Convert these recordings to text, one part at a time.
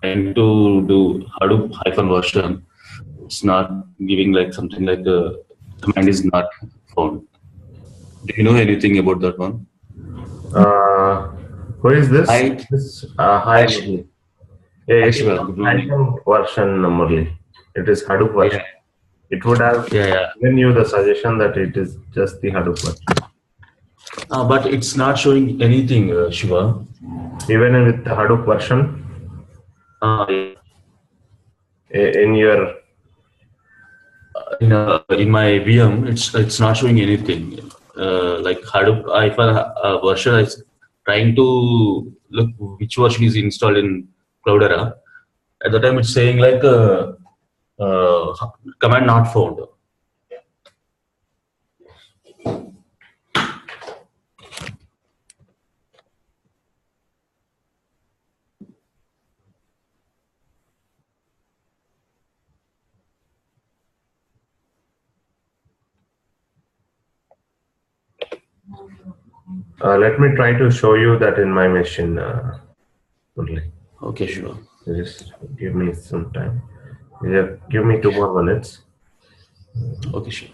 trying to do Hadoop -version. It's not giving like something like a command is not found. Do you know anything about that one? Who is this? Hi. Hi, Murli. Yeah, it is Shiva, not good evening. Python version, Murli. It is Hadoop version. Yeah, It would have yeah. given you the suggestion that it is just the Hadoop version. But it's not showing anything, Shiva. Even with the Hadoop version, Yeah. in your In my VM, it's not showing anything. Like Hadoop version, is trying to look which version is installed in Cloudera. At the time, it's saying like command not found. let me try to show you that in my machine only. Okay, sure. Just give me some time. Yeah, give me 2 more minutes. Okay, sure.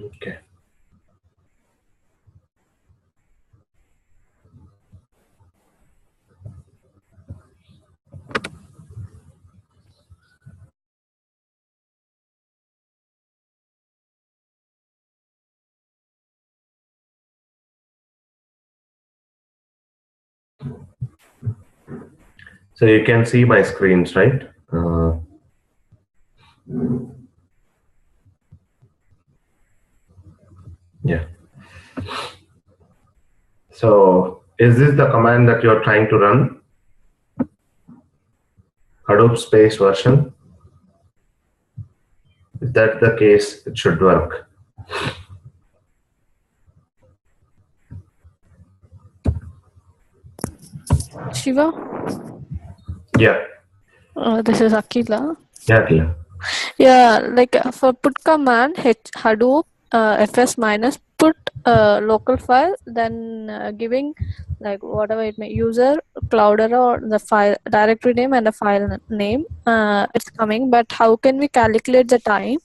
Okay. So you can see my screens, right? Yeah. So is this the command that you're trying to run? Hadoop space version? If that's the case, it should work. Shiva? Yeah. This is Akila. Yeah, Akila. Yeah, like for put command Hadoop fs minus put local file, then giving like whatever it may user Cloudera or the file directory name and the file name. It's coming, but how can we calculate the time?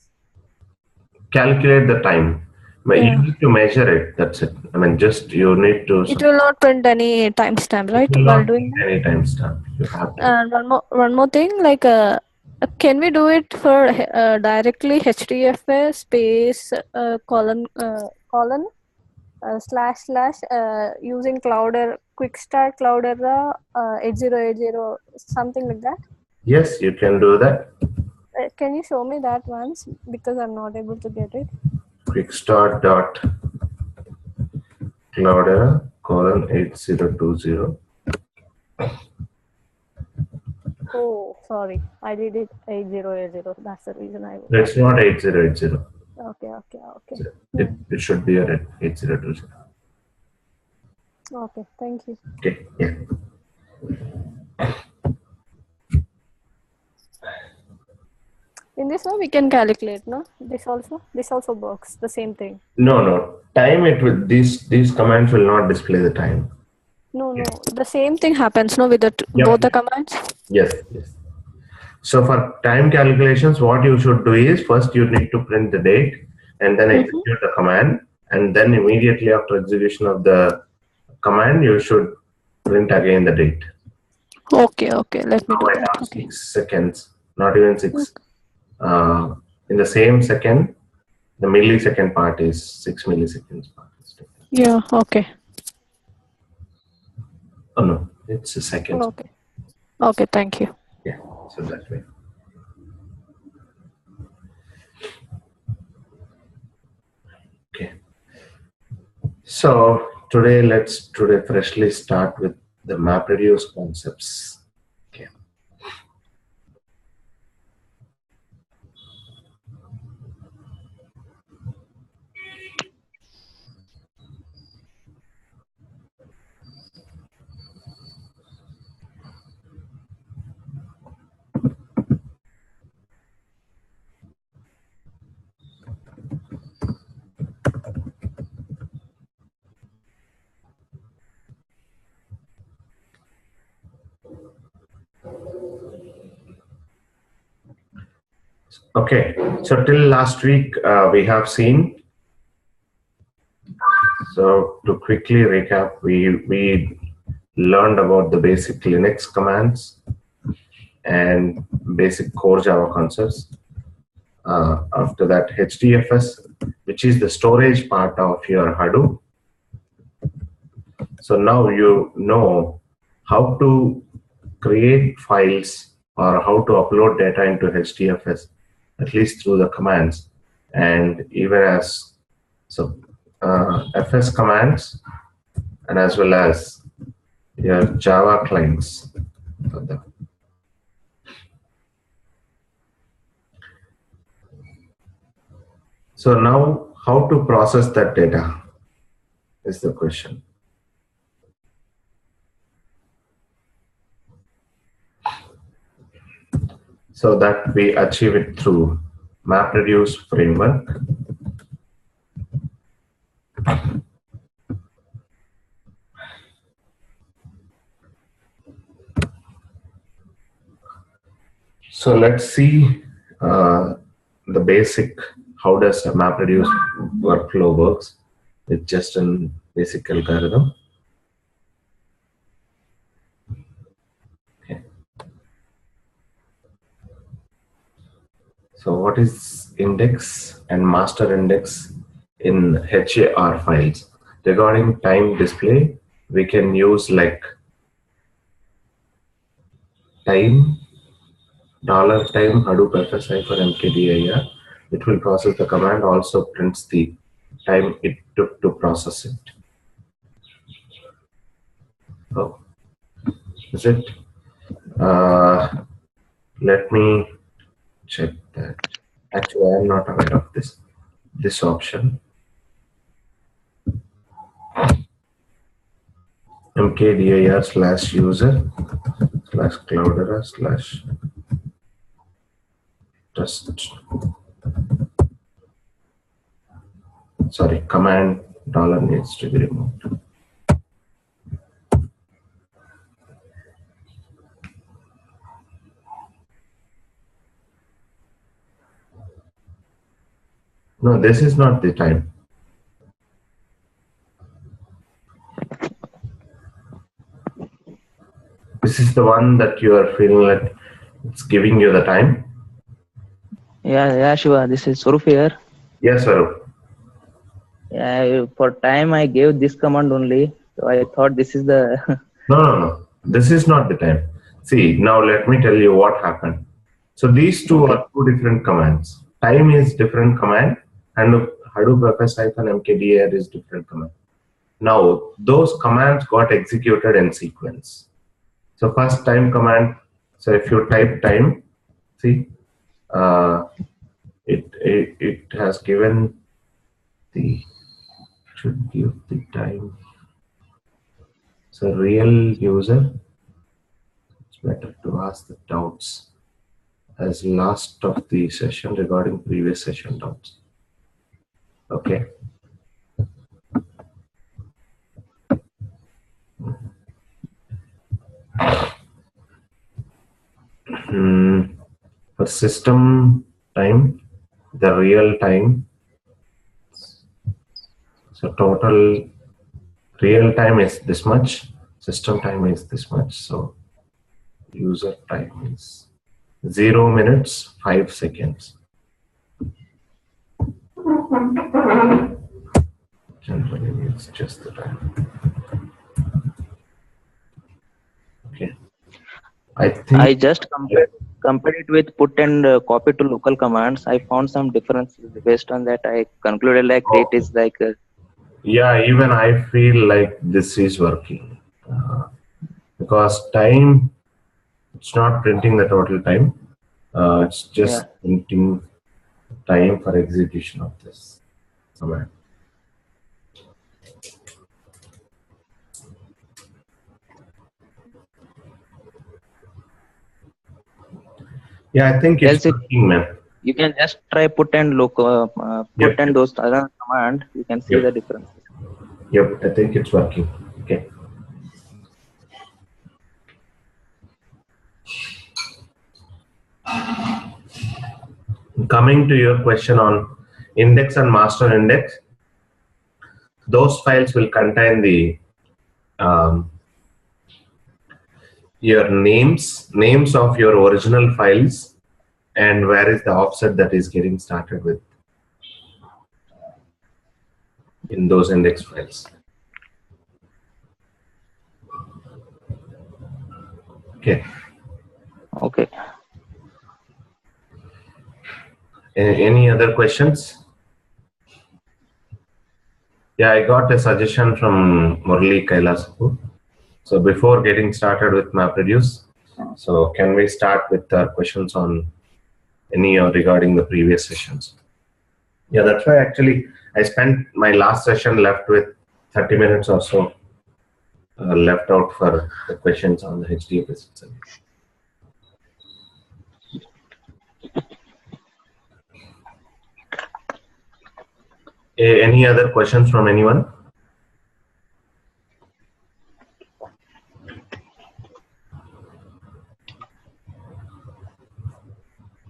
Calculate the time. But Yeah. you need to measure it. That's it. I mean, just you need to. It will not print any timestamp, right? It will While not doing print any timestamp. You have to. And one more thing, like can we do it for directly HDFS space colon / using Cloudera quick start Cloudera 8080 something like that? Yes, you can do that. Can you show me that once, because I'm not able to get it? Quickstart dot Cloudera colon 8020. Oh, sorry, I did it 8080. That's the reason I. It's not 8080. Okay. It should be at 8020. Okay, thank you. Okay. Yeah. In this one we can calculate, no? This also works, the same thing. No. Time it will. These commands will not display the time. No, the same thing happens, no, with both the commands? Yes. So for time calculations, what you should do is first you need to print the date and then execute the command, and then immediately after execution of the command, you should print again the date. Okay, let me Now do I that. have Okay. 6 seconds, not even 6. In the same second, the millisecond part is 6 milliseconds part. Yeah, okay. Oh no, it's a second. Okay, thank you. Yeah, so that way. Okay. So let's freshly start with the MapReduce concepts. Okay. Okay, so till last week we have seen. So to quickly recap, we learned about the basic Linux commands and basic core Java concepts. After that, HDFS, which is the storage part of your Hadoop. So now you know how to create files or how to upload data into HDFS, at least through the commands, and even as FS commands, and as well as your Java clients for them. So now, how to process that data is the question. So that we achieve it through MapReduce framework. So let's see the basic, how does a MapReduce workflow works with just a basic algorithm. Okay. So what is index and master index in HAR files? Regarding time display, we can use like time, $time Hadoop FSI for mkdir. It will process the command, also prints the time it took to process it. Oh, is it? Let me check that. Actually, I am not aware of this option. mkdir/user/cloudera/test. Sorry, command dollar needs to be removed. No, this is not the time. This is the one that you are feeling like it's giving you the time. Yeah, Shiva. This is Swarup here. Yes, Swarup. Yeah, for time I gave this command only, so I thought this is the. No. This is not the time. See, now let me tell you what happened. So these two are two different commands. Time is different command, and Hadoop FS-mkdir is different command. Now those commands got executed in sequence. So first time command. So if you type time, see, it has given the, should give the time. So real user, it's better to ask the doubts as last of the session regarding previous session doubts. Okay. For system time, the real time, so total real time is this much, system time is this much. So user time is 0 minutes 5 seconds. Generally, it's just the time. Okay. I think I just compared it with put and copy to local commands. I found some differences. Based on that, I concluded like it is like yeah, even I feel like this is working because time, it's not printing the total time. It's just printing time for execution of this command. Yeah, I think it's working, man. You can just try put and local put and those other command. You can see the difference. Yep, I think it's working. Okay. Coming to your question on index and master index, those files will contain the your names of your original files and where is the offset that is getting started with in those index files. Okay. Okay. Any other questions? Yeah, I got a suggestion from Murali Kailasapu. So before getting started with MapReduce, so can we start with questions on any regarding the previous sessions? Yeah, that's why actually I spent my last session left with 30 minutes or so left out for the questions on the HDFS itself. Any other questions from anyone?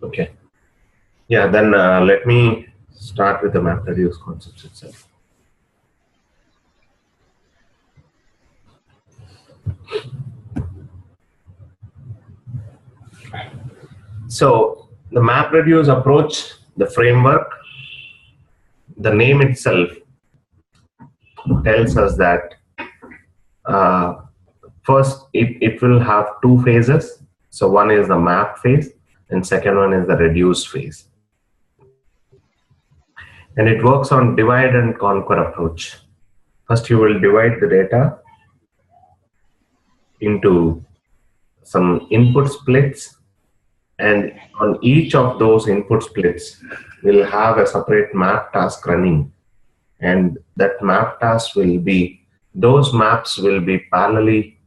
Okay. Yeah, then let me start with the MapReduce concepts itself. So the MapReduce approach, the framework, the name itself tells us that first it will have two phases. So one is the map phase and second one is the reduce phase. And it works on divide and conquer approach. First you will divide the data into some input splits, and on each of those input splits we'll have a separate map task running, and that map task will be, those maps will be parallelly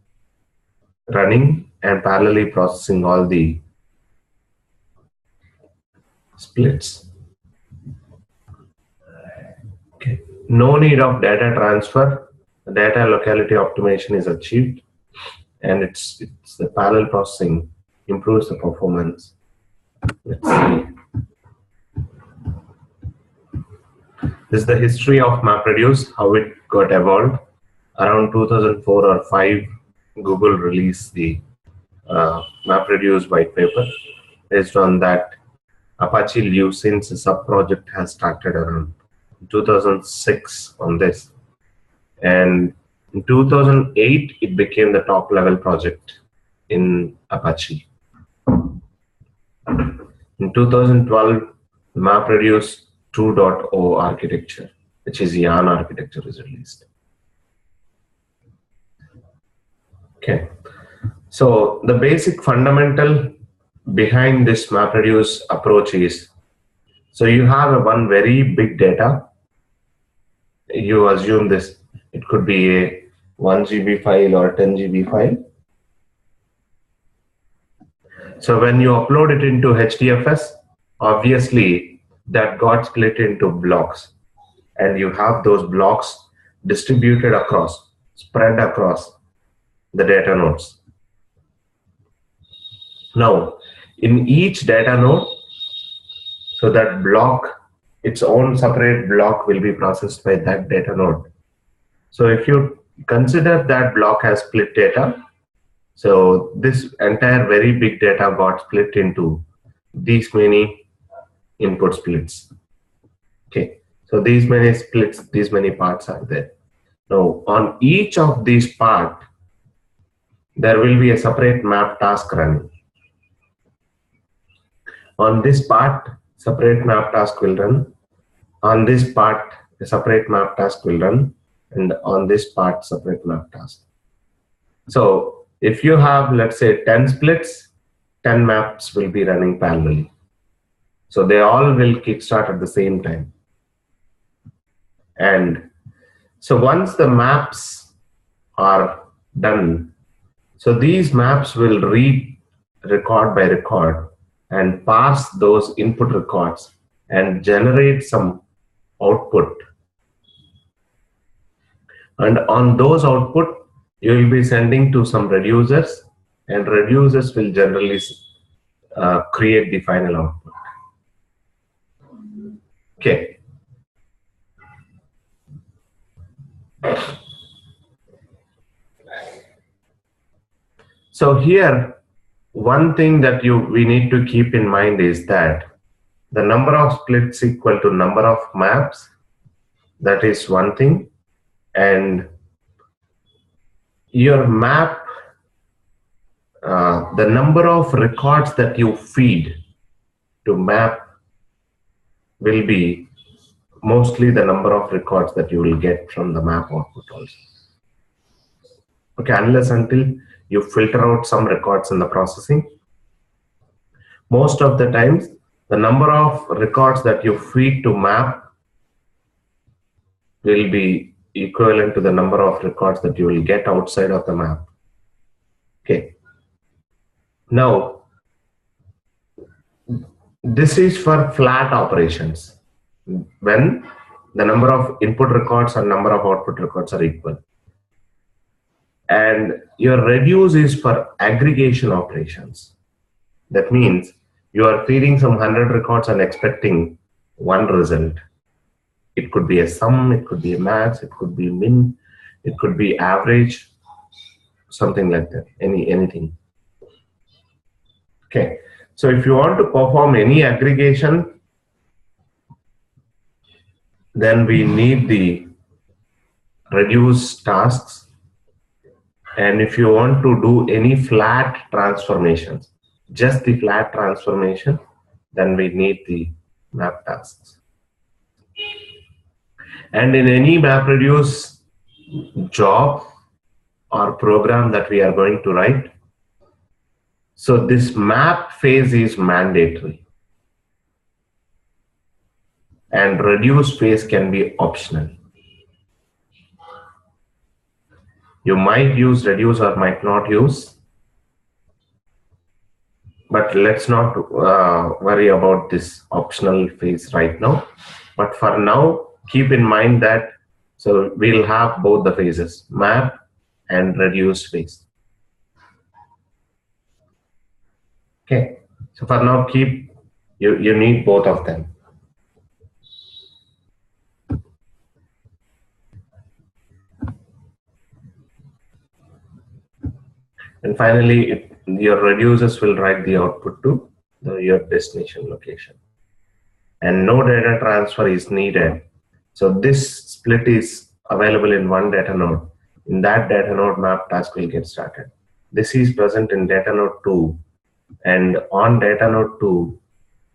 running and parallelly processing all the splits. Okay. No need of data transfer. The data locality optimization is achieved, and it's the parallel processing improves the performance. Let's see. This is the history of MapReduce, how it got evolved. Around 2004 or 5, Google released the MapReduce white paper. Based on that, Apache Lucin's sub-project has started around 2006 on this. And in 2008, it became the top-level project in Apache. In 2012, the MapReduce 2.0 architecture, which is YARN architecture, is released. Okay, so the basic fundamental behind this MapReduce approach is, so you have one very big data. You assume this, it could be a 1 GB file or 10 GB file. So when you upload it into HDFS, obviously that got split into blocks, and you have those blocks distributed across, spread across the data nodes. Now, in each data node, so that block, its own separate block will be processed by that data node. So if you consider that block as split data. So this entire very big data got split into these many input splits. Okay, so these many splits, these many parts are there. Now on each of these parts, there will be a separate map task running. On this part, separate map task will run. On this part, a separate map task will run. And on this part, separate map task. So if you have, let's say, 10 splits, 10 maps will be running parallelly. So they all will kickstart at the same time. And so once the maps are done, so these maps will read record by record and parse those input records and generate some output. And on those output, you will be sending to some reducers, and reducers will generally create the final output. Okay. So here, one thing that we need to keep in mind is that the number of splits equal to number of maps. That is one thing. And your map, the number of records that you feed to map will be mostly the number of records that you will get from the map output also. Okay, unless until you filter out some records in the processing. Most of the times, the number of records that you feed to map will be equivalent to the number of records that you will get outside of the map. Okay. Now, this is for flat operations when the number of input records and number of output records are equal. And your reduce is for aggregation operations. That means you are feeding some 100 records and expecting one result. It could be a sum, it could be a max, it could be min, it could be average, something like that, anything. Okay, so if you want to perform any aggregation, then we need the reduce tasks. And if you want to do any flat transformations, just the flat transformation, then we need the map tasks. And in any MapReduce job or program that we are going to write, so this map phase is mandatory. And reduce phase can be optional. You might use reduce or might not use, but let's not worry about this optional phase right now. But for now, keep in mind that so we'll have both the phases, map and reduce phase. Okay, so for now, you need both of them. And finally, your reducers will write the output to your destination location. And no data transfer is needed. So this split is available in one data node. In that data node, map task will get started. This is present in data node 2. And on data node 2,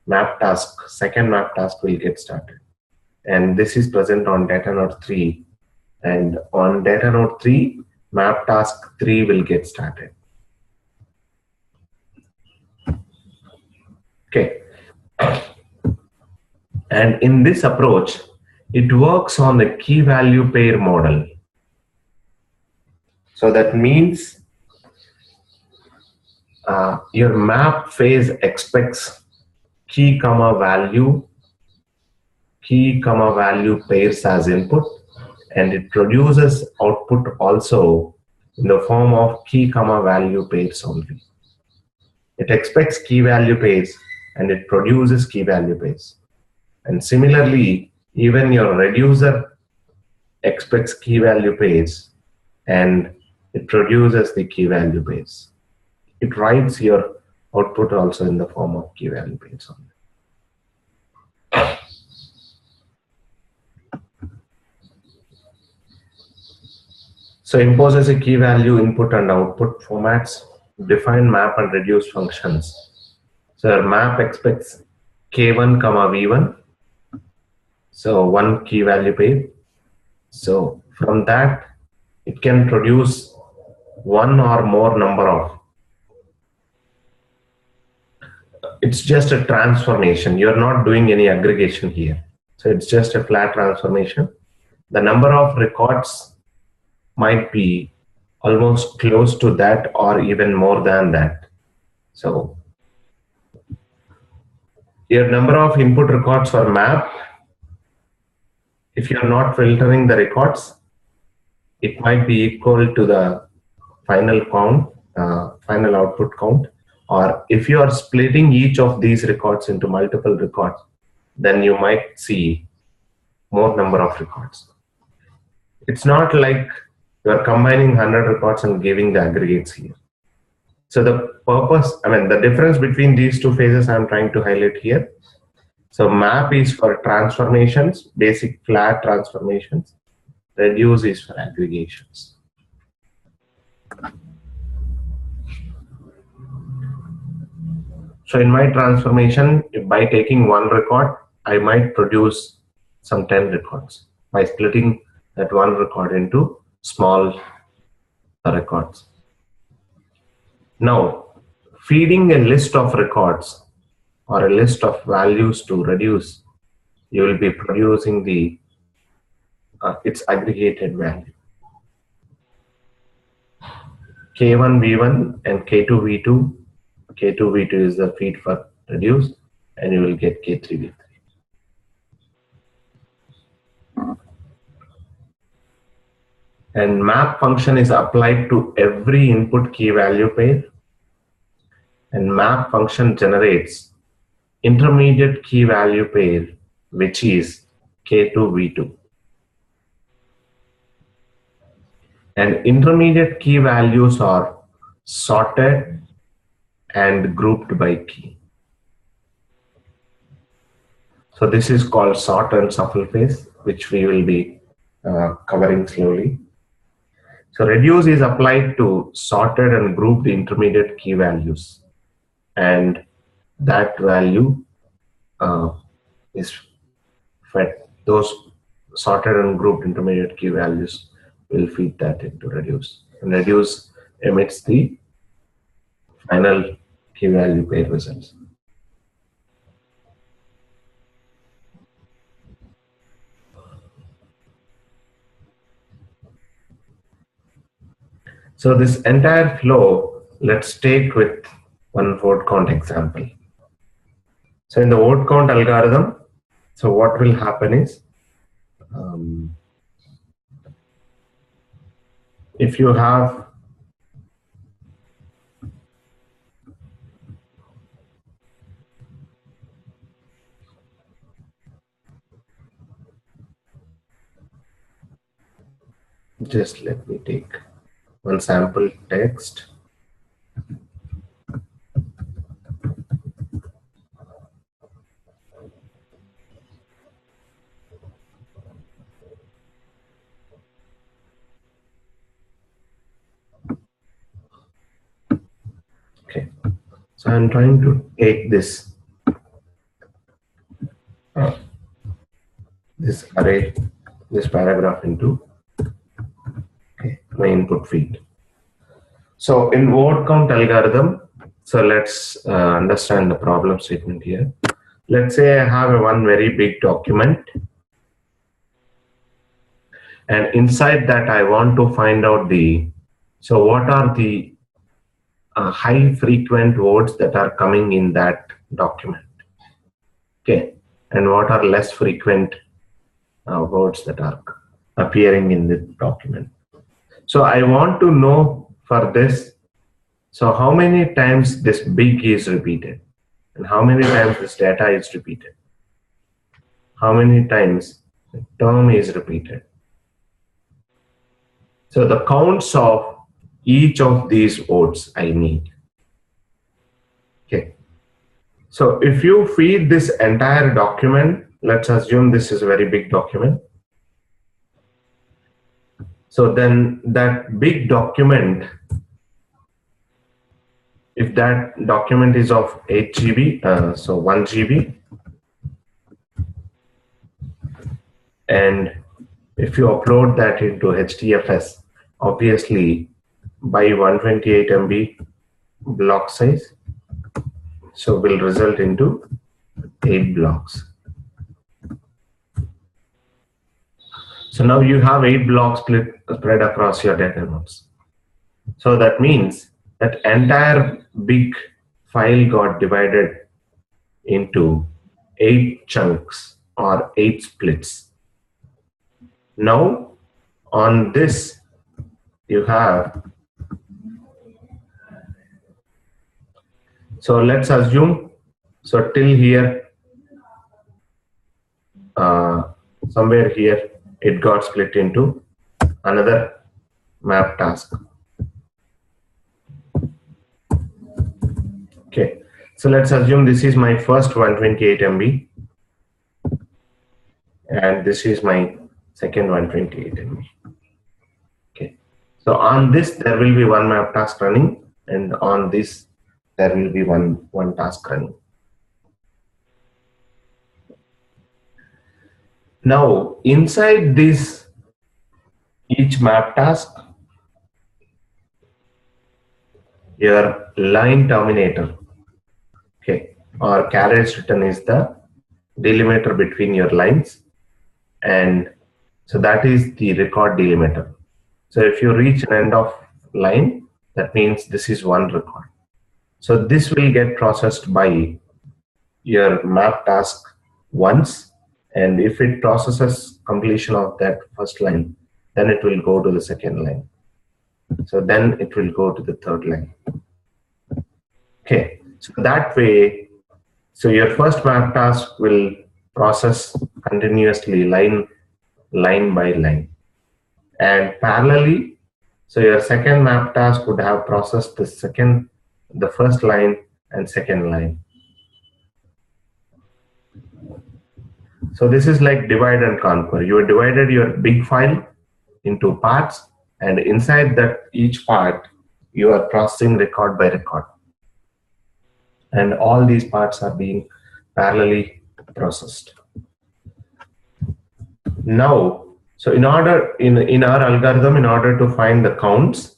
map task, second map task will get started. And this is present on data node 3. And on data node 3, map task 3 will get started. Okay. And in this approach, it works on the key value pair model. So that means your map phase expects key comma value pairs as input, and it produces output also in the form of key comma value pairs only. It expects key value pairs and it produces key value pairs. And similarly, even your reducer expects key value pairs and it produces the key value base. It writes your output also in the form of key value base only. So imposes a key value input and output formats, define map and reduce functions. So our map expects K1, V1. So one key value pair. So from that, it can produce one or more number of. It's just a transformation. You're not doing any aggregation here. So it's just a flat transformation. The number of records might be almost close to that or even more than that. So your number of input records for map, if you're not filtering the records, it might be equal to the final count, final output count. Or if you are splitting each of these records into multiple records, then you might see more number of records. It's not like you are combining 100 records and giving the aggregates here. So the purpose, the difference between these two phases I'm trying to highlight here. So map is for transformations, basic flat transformations. Reduce is for aggregations. So in my transformation, by taking one record, I might produce some 10 records by splitting that one record into small records. Now, feeding a list of records or a list of values to reduce, you will be producing the its aggregated value. K1 V1 and K2 V2. K2 V2 is the feed for reduce, and you will get K3 V3. And map function is applied to every input key value pair, and map function generates intermediate key value pair, which is K2 V2. And intermediate key values are sorted and grouped by key. So this is called sort and shuffle phase, which we will be covering slowly. So reduce is applied to sorted and grouped intermediate key values, and that value is fed. Those sorted and grouped intermediate key values will feed that into reduce, and reduce emits the final key value pair results. So this entire flow, let's take with one word count example. So in the word count algorithm, so what will happen is, if you have just let me take one sample text. Okay, so I'm trying to take this array, this paragraph into my input feed. So in word count algorithm, so let's understand the problem statement here. Let's say I have one very big document, and inside that I want to find out so what are the high frequent words that are coming in that document, okay, and what are less frequent words that are appearing in the document. So I want to know for this, so how many times this big is repeated, and how many times this data is repeated, how many times the term is repeated. So the counts of each of these votes I need. Okay. So if you feed this entire document, let's assume this is a very big document. So then that big document, if that document is of 8 GB, so 1 GB, and if you upload that into HDFS, obviously by 128 MB block size, so will result into 8 blocks. So now you have 8 blocks spread across your data nodes. So that means that entire big file got divided into 8 chunks or 8 splits. Now on this you have, so let's assume, so till here, somewhere here it got split into another map task. Okay, so let's assume this is my first 128 MB and this is my second 128 MB. Okay, so on this there will be one map task running, and on this there will be one task running. Now inside this each map task, your line terminator, okay, or carriage written is the delimiter between your lines, and so that is the record delimiter. So if you reach an end of line, that means this is one record. So this will get processed by your map task once, and if it processes completion of that first line, then it will go to the second line. So then it will go to the third line. Okay, so that way, so your first map task will process continuously line by line, and parallelly, so your second map task would have processed the first line and second line. So this is like divide and conquer. You have divided your big file into parts, and inside that each part you are processing record by record, and all these parts are being parallelly processed. Now, so in order in our algorithm, in order to find the counts,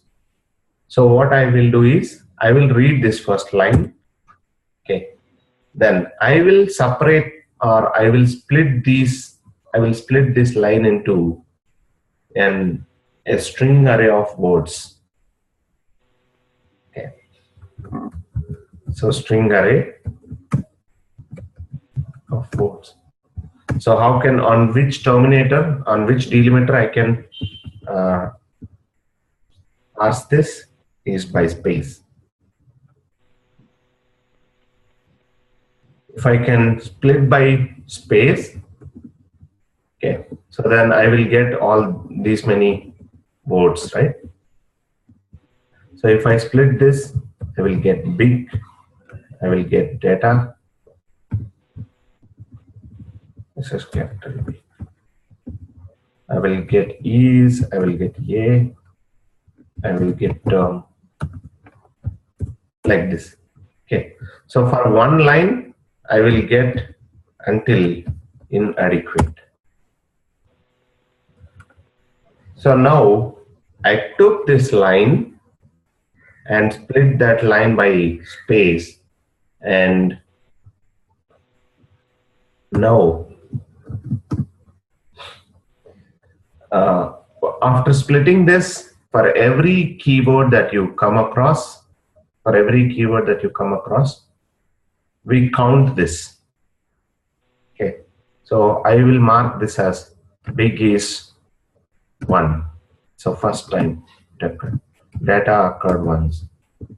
so what I will do is I will read this first line. Okay, then I will separate, or I will split these. I will split this line into a string array of words. Okay, so string array of words. So how can, on which terminator, on which delimiter I can parse this is by space. If I can split by space, okay, so then I will get all these many words, right? So if I split this, I will get big, I will get data. This is capital B. I will get is, I will get a, I will get term, like this. Okay, so for one line, I will get until inadequate. So now I took this line and split that line by space, and now after splitting this, for every keyword that you come across, we count this. Okay, so I will mark this as big is 1. So first time data occurred once,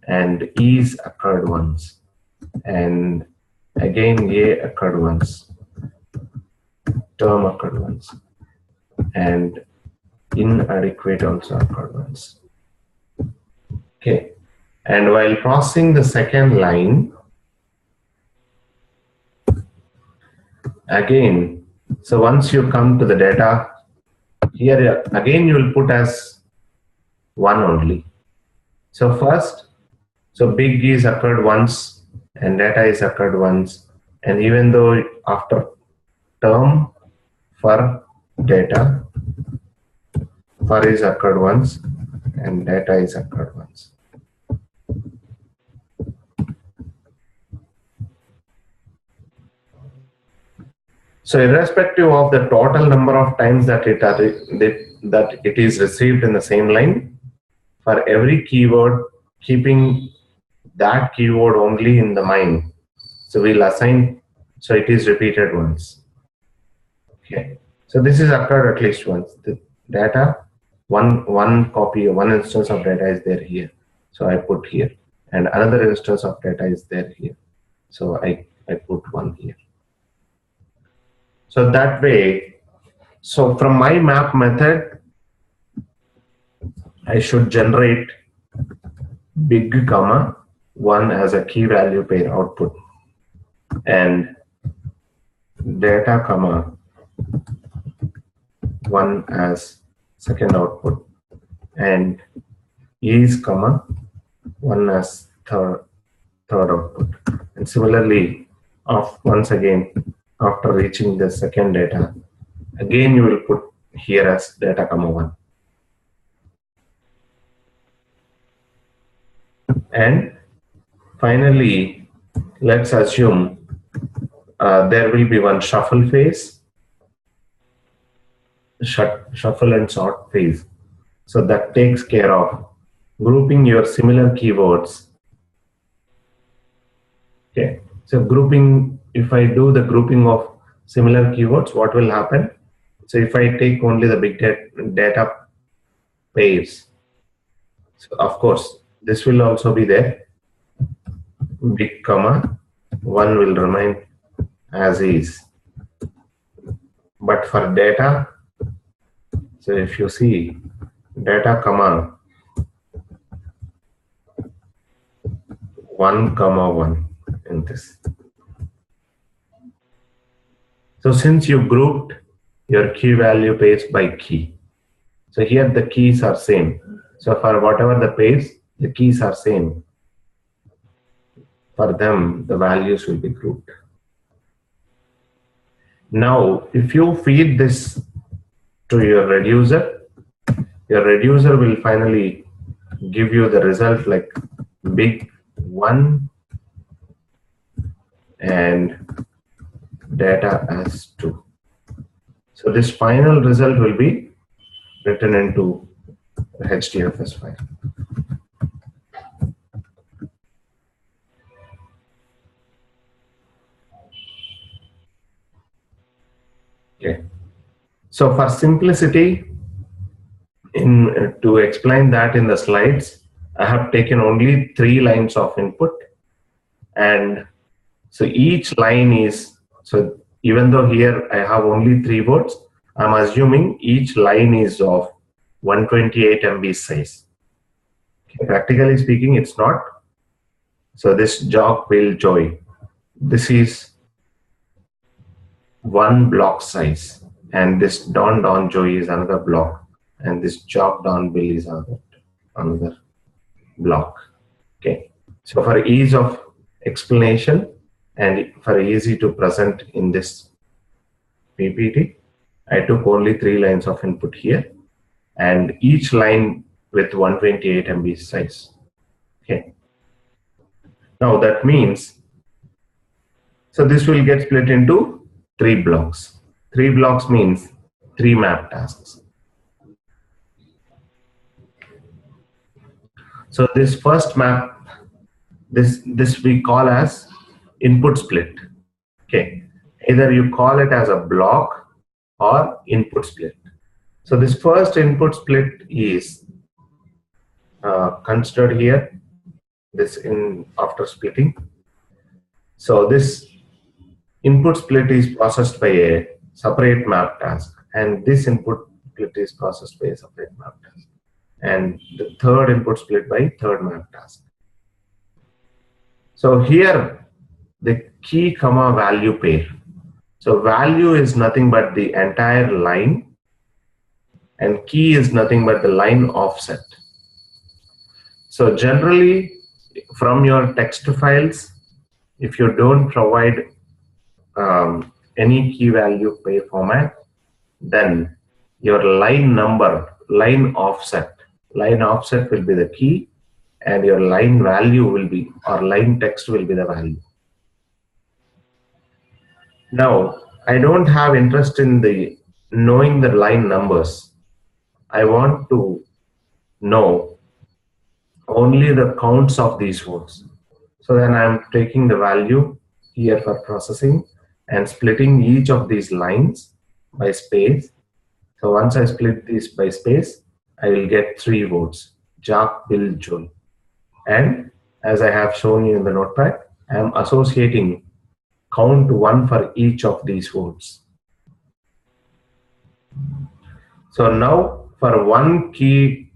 and is occurred once, and again a occurred once, term occurred once, and inadequate also occurred once. Okay, and while processing the second line, again, so once you come to the data, here again you will put as 1 only. So first, so big is occurred once and data is occurred once, and even though after term for data, for is occurred once and data is occurred once. So irrespective of the total number of times that it is received in the same line, for every keyword, keeping that keyword only in the mind, so we'll assign, so it is repeated once. Okay, so this is occurred at least once. The data, one copy, one instance of data is there here, so I put here, and another instance of data is there here, so I put 1 here. So that way, so from my map method, I should generate big comma 1 as a key value pair output, and data comma 1 as second output, and is comma 1 as third output. And similarly, once again, after reaching the second data, again you will put here as data comma 1. And finally, let's assume there will be one shuffle phase, shuffle and sort phase. So that takes care of grouping your similar keywords. Okay, so grouping, if I do the grouping of similar keywords, what will happen? So if I take only the big data pairs, so of course this will also be there, big comma 1 will remain as is. But for data, so if you see data comma 1 comma 1 in this. So since you grouped your key value pairs by key, so here the keys are same. So for whatever the pairs, the keys are same. For them, the values will be grouped. Now, if you feed this to your reducer will finally give you the result like big 1 and data as 2. So this final result will be written into the HDFS file. Okay. So for simplicity, to explain that in the slides, I have taken only 3 lines of input, and so each line is, so even though here I have only 3 words, I'm assuming each line is of 128 MB size. Okay, practically speaking, it's not. So this jog will joy, this is 1 block size, and this don joy is another block, and this jog don bill is another block. Okay, so for ease of explanation and for easy to present in this PPT, I took only 3 lines of input here, and each line with 128 MB size. Okay, now that means, so this will get split into 3 blocks. 3 blocks means 3 map tasks. So this first map, this we call as input split. Okay, either you call it as a block or input split. So this first input split is considered here, this in after splitting. So this input split is processed by a separate map task, and this input split is processed by a separate map task. And the third input split by third map task. So here, the key comma value pair. So value is nothing but the entire line, and key is nothing but the line offset. So generally, from your text files, if you don't provide any key value pair format, then your line number, line offset will be the key, and your line value will be, or line text will be the value. Now, I don't have interest in the knowing the line numbers. I want to know only the counts of these words. So then I'm taking the value here for processing and splitting each of these lines by space. So once I split this by space, I will get 3 words: Jack, Bill, Joel. And as I have shown you in the notepad, I am associating count 1 for each of these words. So now for one key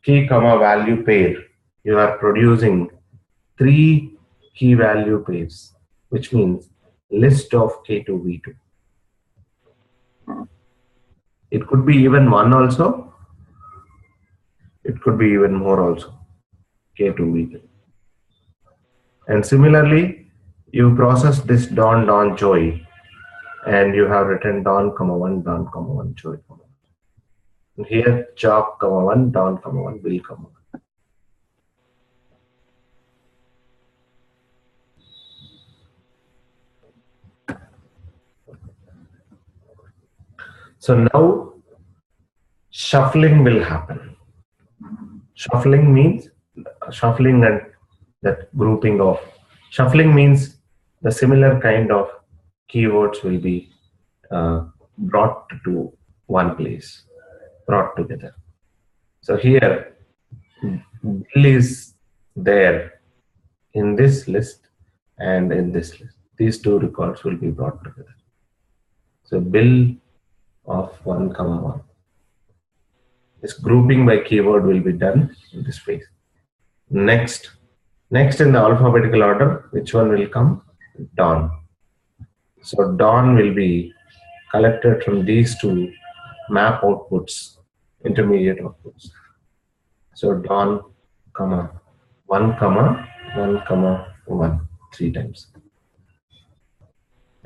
comma value pair, you are producing 3 key value pairs, which means list of K2 V2. It could be even 1 also. It could be even more also, K2 V2. And similarly, you process this Don, Don, Joy, and you have written Don, 1, Don, 1, Joy, 1. And here, Jock, 1, Don, 1, Bill, 1. So now, shuffling will happen. Shuffling means shuffling, and that grouping of shuffling means the similar kind of keywords will be brought to one place, brought together. So here, Bill is there in this list and in this list. These 2 records will be brought together. So Bill of 1, 1. This grouping by keyword will be done in this phase. Next in the alphabetical order, which one will come? Don. So Don will be collected from these 2 map outputs, intermediate outputs. So Don, 1, 1, 1, 3 times.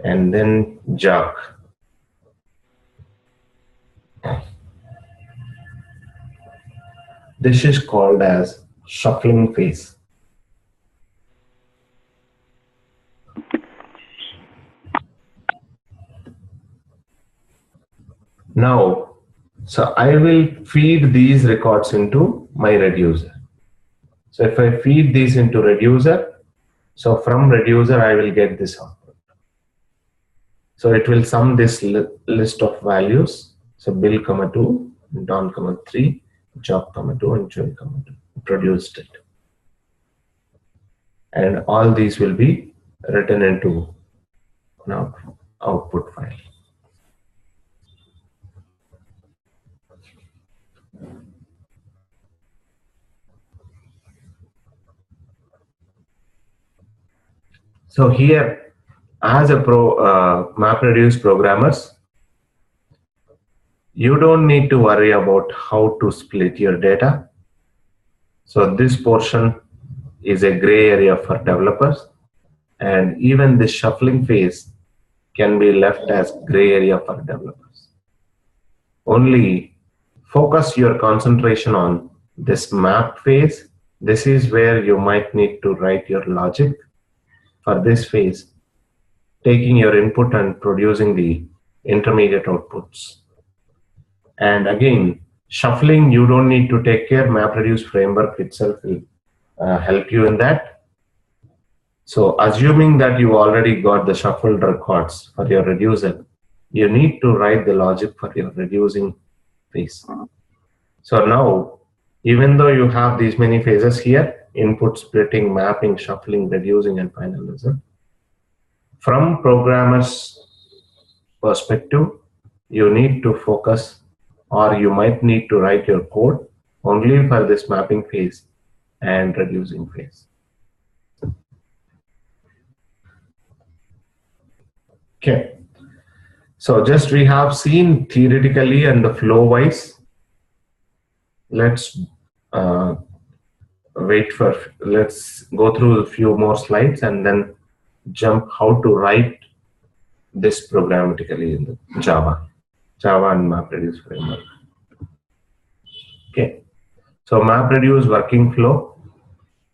And then Jack. This is called as shuffling phase. Now, so I will feed these records into my reducer. So if I feed these into reducer, so from reducer I will get this output. So it will sum this list of values. So Bill, 2, Don, 3, Job, 2, and Joy, 2. Produced it. And all these will be written into an output file. So here, as a MapReduce programmers, you don't need to worry about how to split your data. So this portion is a gray area for developers, and even this shuffling phase can be left as gray area for developers. Only focus your concentration on this map phase. This is where you might need to write your logic for this phase, taking your input and producing the intermediate outputs. And again, shuffling, you don't need to take care. MapReduce framework itself will help you in that. So assuming that you already got the shuffled records for your reducer, you need to write the logic for your reducing phase. So now, even though you have these many phases here, input, splitting, mapping, shuffling, reducing, and final result, from programmers' perspective, you need to focus or you might need to write your code only for this mapping phase and reducing phase. Okay. So just we have seen theoretically and the flow wise. Let's let's go through a few more slides and then jump how to write this programmatically in the Java and MapReduce framework. Okay. So MapReduce working flow.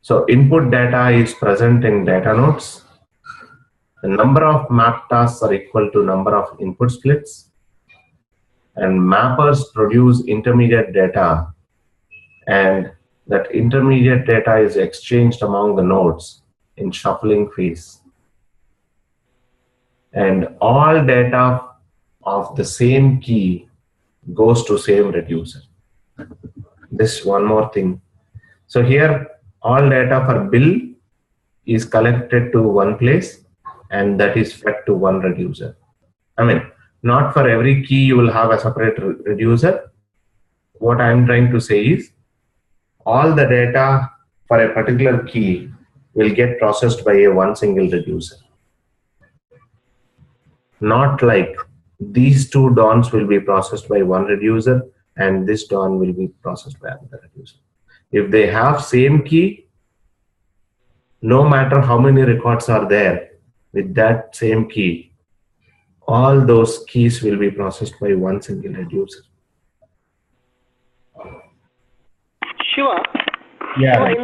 So input data is present in data nodes. The number of map tasks are equal to number of input splits. And mappers produce intermediate data, and that intermediate data is exchanged among the nodes in shuffling phase. And all data of the same key goes to same reducer. This one more thing. So here all data for bill is collected to one place, and that is fed to one reducer. I mean, not for every key you will have a separate reducer. What I am trying to say is all the data for a particular key will get processed by a one single reducer. Not like these two DONs will be processed by one reducer and this DON will be processed by another reducer. If they have same key, no matter how many records are there with that same key, all those keys will be processed by one single reducer. Shiva, Yeah. Shiva,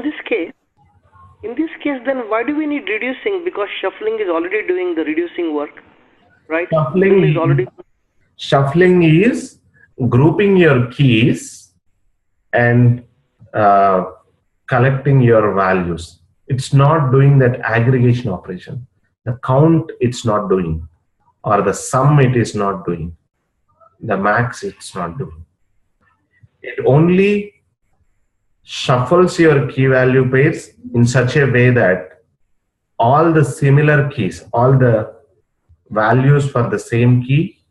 in this case, then why do we need reducing? Because shuffling is already doing the reducing work, right? Shuffling is grouping your keys and collecting your values. It's not doing that aggregation operation. The count it's not doing, or the sum it is not doing, the max it's not doing. It only shuffles your key value pairs in such a way that all the similar keys, all the values for the same key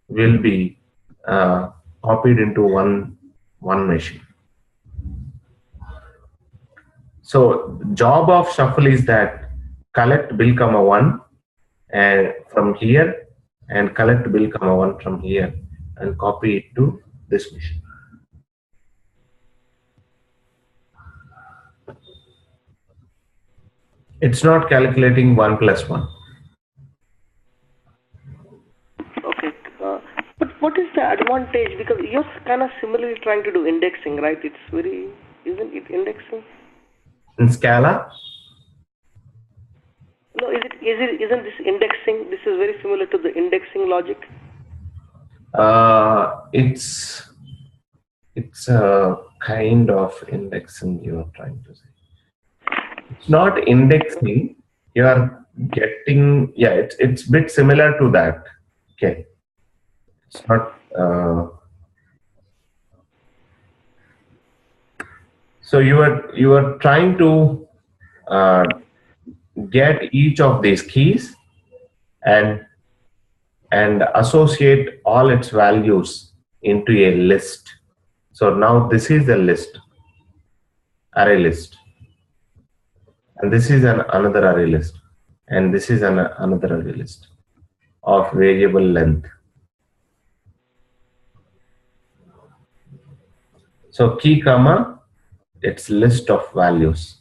will be copied into one machine. So job of shuffle is that collect bill comma 1 and from here, and collect bill comma 1 from here, and copy it to this machine. It's not calculating 1 plus 1. Okay, but what is the advantage? Because you're kind of similarly trying to do indexing, right? It's very, isn't it indexing? In Scala? No, isn't this indexing? This is very similar to the indexing logic. It's a kind of indexing you are trying to say. It's not indexing. You are getting, yeah, it's a bit similar to that. Okay, it's not. So you are trying to get each of these keys and associate all its values into a list. So now this is a list, array list, and this is another array list, and this is another array list of variable length. So key comma, it's list of values.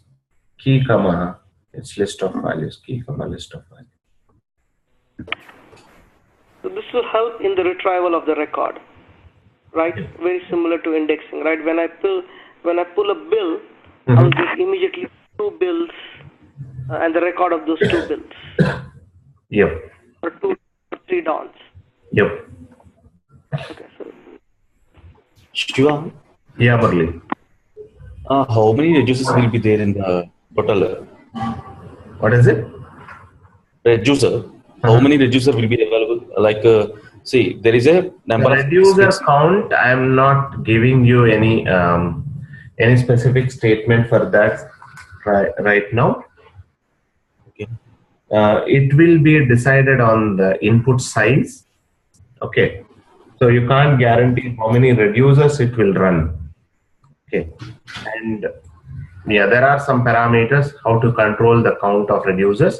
Key comma, it's list of values. Key comma, list of values. So this will help in the retrieval of the record, right? Yeah. Very similar to indexing, right? When I pull a bill, I'll get immediately 2 bills and the record of those 2 bills. Yep. Or 2 or 3 DONs. Yep. Okay, so. Shiva? Yeah, Murli. How many reducers will be there in the total? What is it? Reducer. How many reducer will be available? Like, see, there is a number of reducer count. I am not giving you any specific statement for that right now. Okay. It will be decided on the input size. Okay. So you can't guarantee how many reducers it will run. Okay. And yeah, there are some parameters how to control the count of reducers,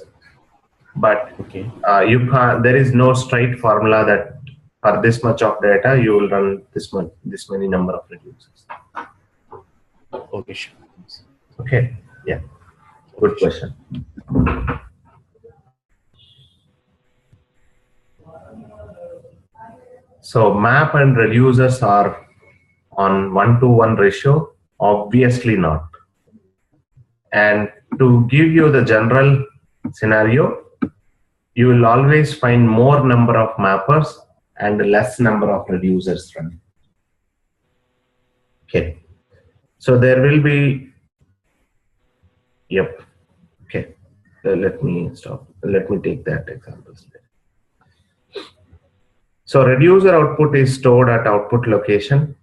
but Okay. you can't. There is no straight formula that for this much of data you will run this many number of reducers. Okay, sure. Okay. Yeah. Good question. So map and reducers are on 1-to-1 ratio? Obviously not. And to give you the general scenario, you will always find more number of mappers and less number of reducers running. Okay. So there will be, yep. Okay. Let me stop. Let me take that example. So reducer output is stored at output location,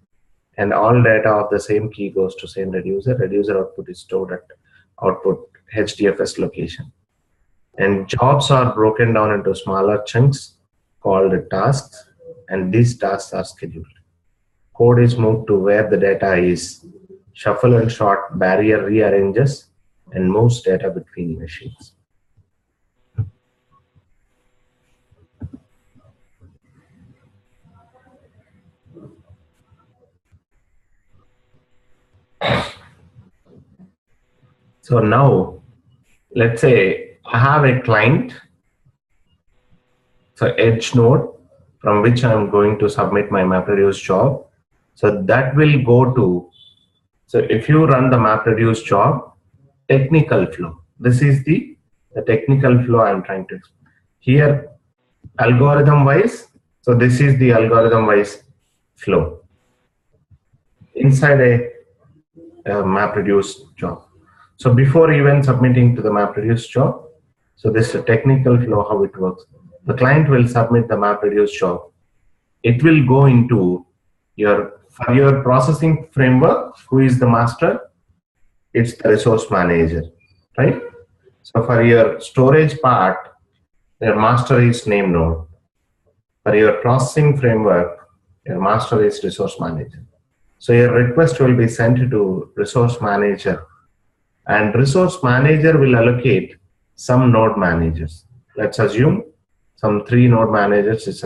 and all data of the same key goes to same reducer. Reducer output is stored at output HDFS location. And jobs are broken down into smaller chunks called tasks, and these tasks are scheduled. Code is moved to where the data is. Shuffle and sort barrier rearranges and moves data between machines. So now, let's say I have a client, so edge node from which I'm going to submit my MapReduce job. So that will go to, so if you run the MapReduce job, technical flow. This is the technical flow I'm trying to explain. Here, algorithm wise, so this is the algorithm wise flow inside a MapReduce job. So before even submitting to the MapReduce job, so this is a technical flow, how it works. The client will submit the MapReduce job. It will go into for your processing framework, who is the master? It's the resource manager, right? So for your storage part, your master is name node. For your processing framework, your master is resource manager. So your request will be sent to resource manager, and resource manager will allocate some node managers. Let's assume some 3 node managers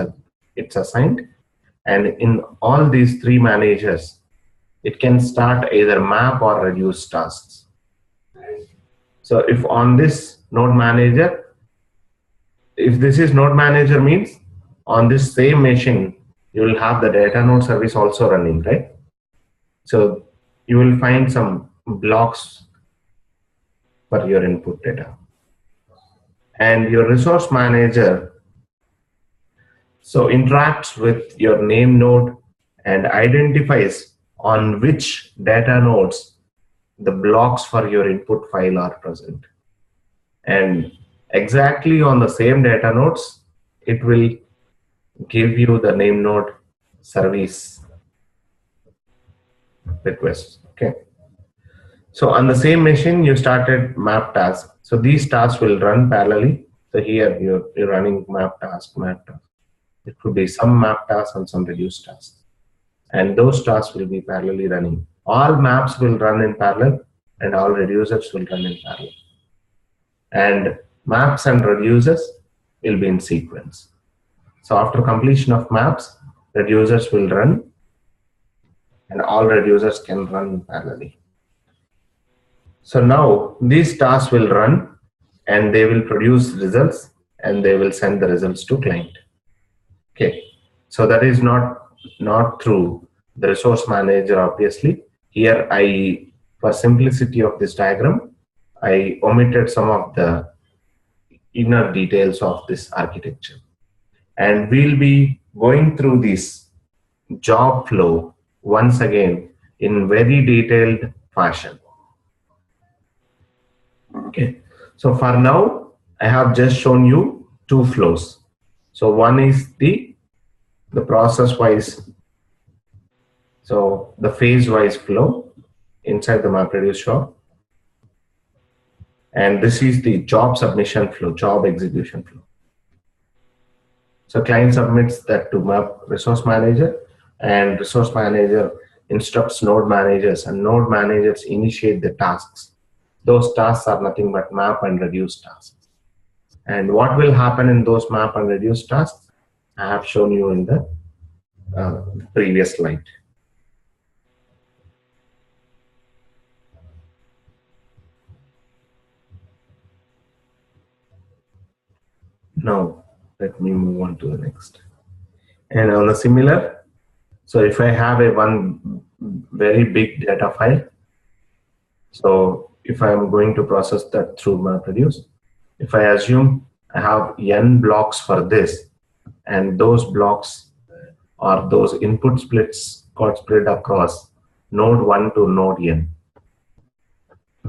it's assigned, and in all these 3 managers, it can start either map or reduce tasks. So if on this node manager, if this is node manager means on this same machine, you will have the data node service also running, right? So you will find some blocks for your input data. And your resource manager so interacts with your name node and identifies on which data nodes the blocks for your input file are present. And exactly on the same data nodes, it will give you the name node service request. Okay. So on the same machine, you started map task. So these tasks will run parallelly. So here you're running map task. It could be some map tasks and some reduced tasks. And those tasks will be parallelly running. All maps will run in parallel and all reducers will run in parallel. And maps and reducers will be in sequence. So after completion of maps, reducers will run and all reducers can run parallelly. So now these tasks will run and they will produce results and they will send the results to client. Okay, so that is not through the resource manager, obviously. Here for simplicity of this diagram, I omitted some of the inner details of this architecture. And we'll be going through this job flow once again in very detailed fashion. Okay, so for now, I have just shown you 2 flows. So one is the process-wise, so the phase-wise flow inside the MapReduce job. And this is the job submission flow, job execution flow. So client submits that to map resource manager, and resource manager instructs node managers, and node managers initiate the tasks. Those tasks are nothing but map and reduce tasks. And what will happen in those map and reduce tasks, I have shown you in the previous slide. Now, let me move on to the next. And on a similar, so if I have a one very big data file, so if I am going to process that through MapReduce, if I assume I have n blocks for this, and those blocks or those input splits got split across node 1 to node n.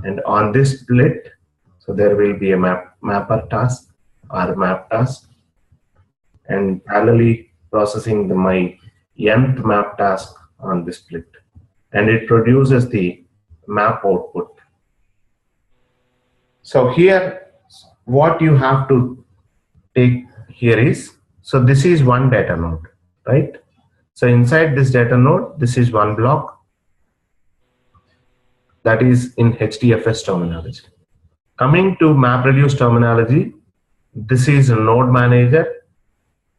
And on this split, so there will be a mapper task or map task, and parallelly processing my nth map task on this split, and it produces the map output. So here, what you have to take here is, so this is one data node, right? So inside this data node, this is one block that is in HDFS terminology. Coming to MapReduce terminology, this is a node manager,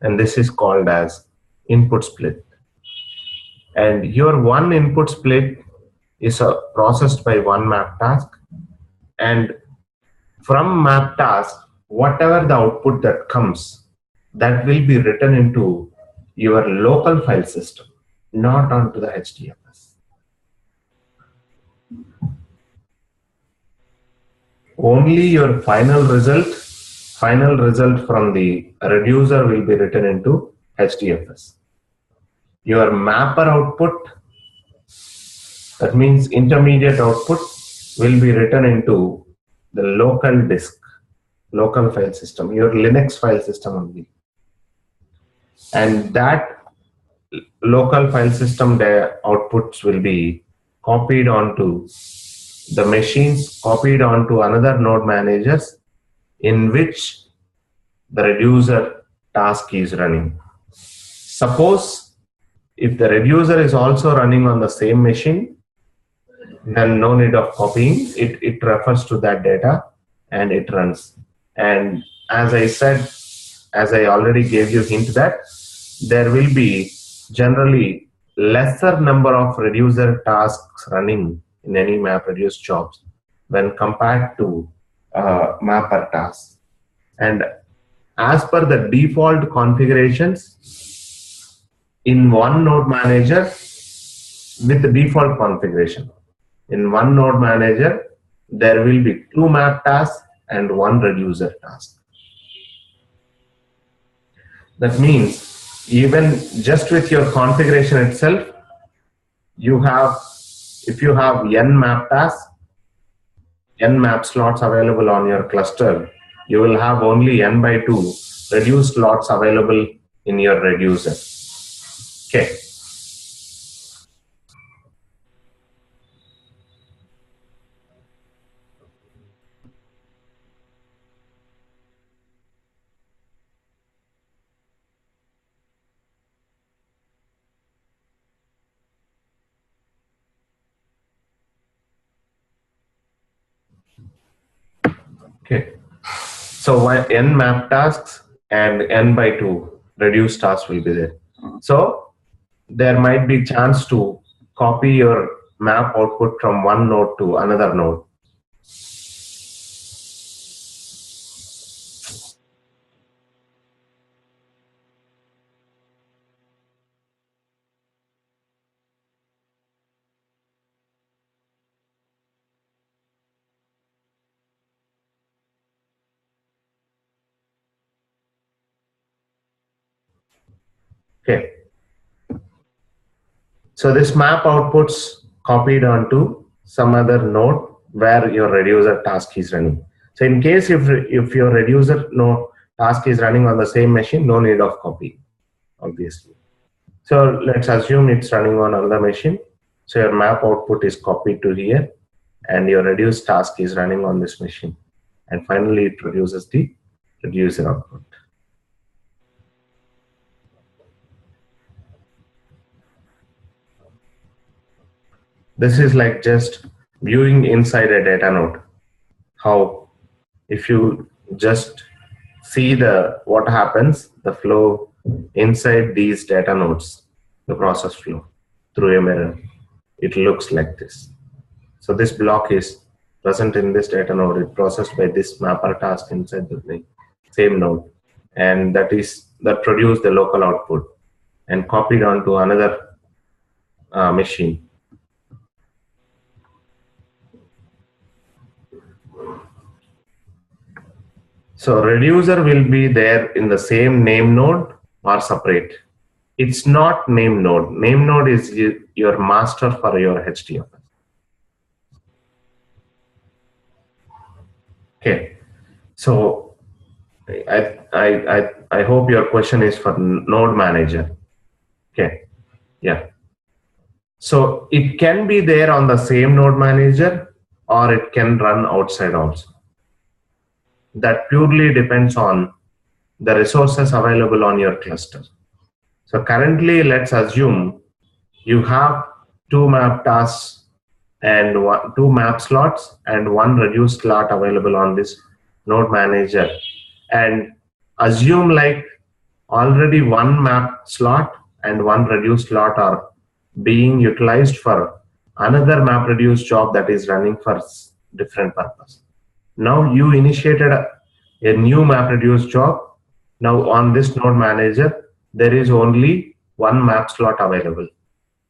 and this is called as input split. And your one input split is processed by one map task, and from map task, whatever the output that comes, that will be written into your local file system, not onto the HDFS. Only your final result from the reducer will be written into HDFS. Your mapper output, that means intermediate output, will be written into the local disk, local file system, your Linux file system only. And that local file system, the outputs will be copied onto the machines, copied onto another node managers in which the reducer task is running. Suppose if the reducer is also running on the same machine, then no need of copying. It refers to that data and it runs. And as I said, as I already gave you hint that there will be generally lesser number of reducer tasks running in any MapReduce jobs when compared to mapper tasks. And as per the default configurations in one node manager, with the default configuration, in one node manager, there will be 2 map tasks and 1 reducer task. That means even just with your configuration itself, you have, if you have n map tasks, n map slots available on your cluster, you will have only n by 2 reduced slots available in your reducer. Okay. Okay. So n map tasks and n by 2 reduced tasks will be there. So there might be chance to copy your map output from one node to another node. Okay. So this map outputs copied onto some other node where your reducer task is running. So in case if your reducer node task is running on the same machine, no need of copy, obviously. So let's assume it's running on another machine. So your map output is copied to here, and your reduce task is running on this machine. And finally, it produces the reducer output. this is like just viewing inside a data node. How if you just see what happens, the flow inside these data nodes, the process flow through a mirror, it looks like this. So this block is present in this data node, it processed by this mapper task inside the same node, and that produce the local output and copied onto another machine. So reducer will be there in the same name node or separate. It's not name node. Name node is your master for your HDFS. Okay. So I hope your question is for node manager. Okay. Yeah. So it can be there on the same node manager, or it can run outside also. That purely depends on the resources available on your cluster. So currently, let's assume you have 2 map tasks and 2 map slots and 1 reduce slot available on this node manager, and assume like already 1 map slot and 1 reduce slot are being utilized for another MapReduce job that is running for different purpose. Now you initiated a new MapReduce job. Now on this node manager, there is only 1 map slot available.